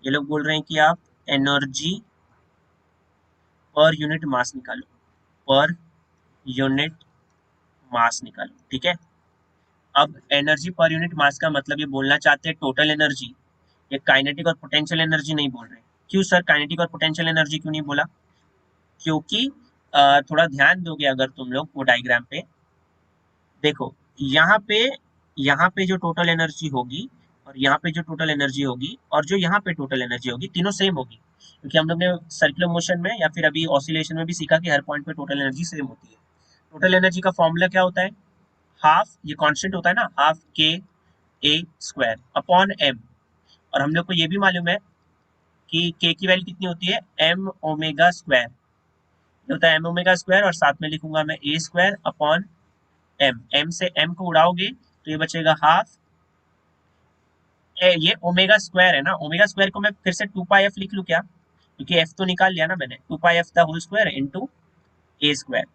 ये लोग बोल रहे हैं कि आप एनर्जी पर यूनिट मास निकालो, पर यूनिट मास निकालो। ठीक है, अब एनर्जी पर यूनिट मास का मतलब ये बोलना चाहते हैं टोटल एनर्जी, ये काइनेटिक और पोटेंशियल एनर्जी नहीं बोल रहे। क्यों सर काइनेटिक और पोटेंशियल एनर्जी क्यों नहीं बोला, क्योंकि थोड़ा ध्यान दोगे अगर तुम लोग वो डायग्राम पे देखो, यहाँ पे जो टोटल एनर्जी होगी, और यहाँ पे जो टोटल एनर्जी होगी, और जो यहाँ पे टोटल एनर्जी होगी, तीनों सेम होगी। क्योंकि हम लोग ने सर्कुलर मोशन में या फिर अभी ऑसिलेशन में भी सीखा कि हर पॉइंट पे टोटल एनर्जी सेम होती है। टोटल एनर्जी का फॉर्मूला क्या होता है, हाफ, ये कांस्टेंट होता है ना, हाफ k² अपॉन m। और हम लोग को ये भी मालूम है कि k की वैल्यू कितनी होती है, m⍵²। ये होता है m⍵², और साथ में लिखूंगा मैं a² अपॉन m से m को उड़ाओगे तो ये बचेगा हाफ, ये ओमेगा स्क्वायर है ना, ओमेगा स्क्वायर को मैं फिर से 2πf लिख लूं क्या, क्योंकि f तो निकाल लिया ना मैंने, 2πf the whole square into a square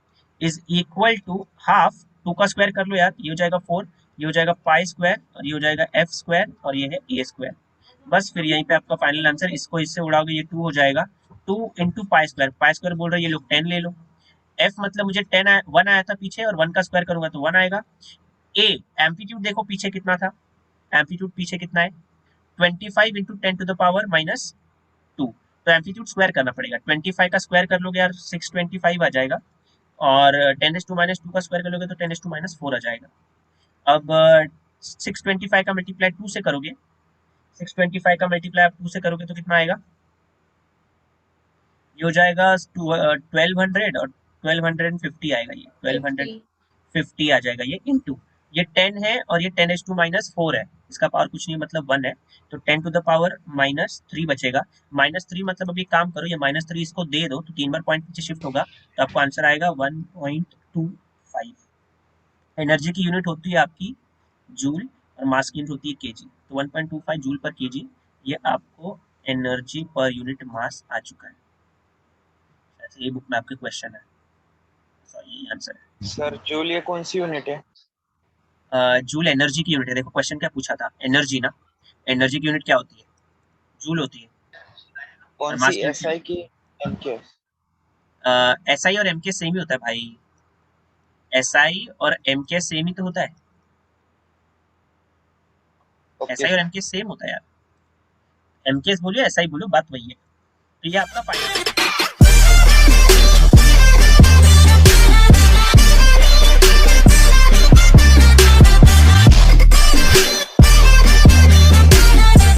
is equal to half, 2 का स्क्वायर कर लो यार, ये हो जाएगा 4, ये हो जाएगा पाई स्क्वायर, और ये हो जाएगा f स्क्वायर, और ये है a स्क्वायर। बस फिर यहीं पे आपका फाइनल आंसर, इसको इससे उड़ाओगे ये 2 हो जाएगा, 2 इंटू पाई स्क्वायर बोल रहे हैं ये लोग 10 ले लो। f मतलब मुझे 1 आया था पीछे, और 1 का स्क्वायर करूंगा तो 1 आएगा। a एम्पलीट्यूड देखो पीछे कितना था, एम्पलीट्यूड पीछे कितना है, 25 इंटू 10⁻²। तो एम्पलीट्यूड स्क्वायर करना पड़ेगा, 25 का स्क्वायर कर लोगे यार 625 आ जाएगा, और 10⁻² का स्क्वायर कर लोगे तो 10⁻⁴ आ जाएगा। अब 625 का मल्टीप्लाई 2 से करोगे, 625 का मल्टीप्लाई आप 2 से करोगे तो कितना आएगा, ये हो जाएगा 1200, और 1250 आएगा, ये 1250 50। आ जाएगा ये इंटू, ये 10 है और ये 10⁻⁴ है, इसका पावर कुछ नहीं मतलब 1 है, तो 10⁻³ बचेगा। -3 मतलब अभी काम करो, ये -3 इसको दे दो तो 3 बार पॉइंट पीछे शिफ्ट होगा, तो आपको आंसर आएगा 1.25। एनर्जी की यूनिट होती है आपकी जूल, और मास की यूनिट होती है केजी, तो 1.25 जूल पर केजी, ये आपको एनर्जी पर यूनिट मास आ चुका है। ऐसे ये बुक में आपके क्वेश्चन है, सॉरी यही आंसर है। सर जूल ये कौन सी यूनिट है? जूल एनर्जी की यूनिट है, देखो क्वेश्चन क्या पूछा था, एनर्जी ना, एनर्जी की यूनिट क्या होती है, जूल होती है, और कौन मास सी, की यूनिट एसआई की एमके? एसआई और एमके सेम ही होता है भाई, एसआई और एमके सेम ही तो होता है, ओके एसआई और सर। एमके सेम होता है यार। एमकेएस बोलिए, ऐसा ही बोलो, बात वही है। तो ये आपका फाइनल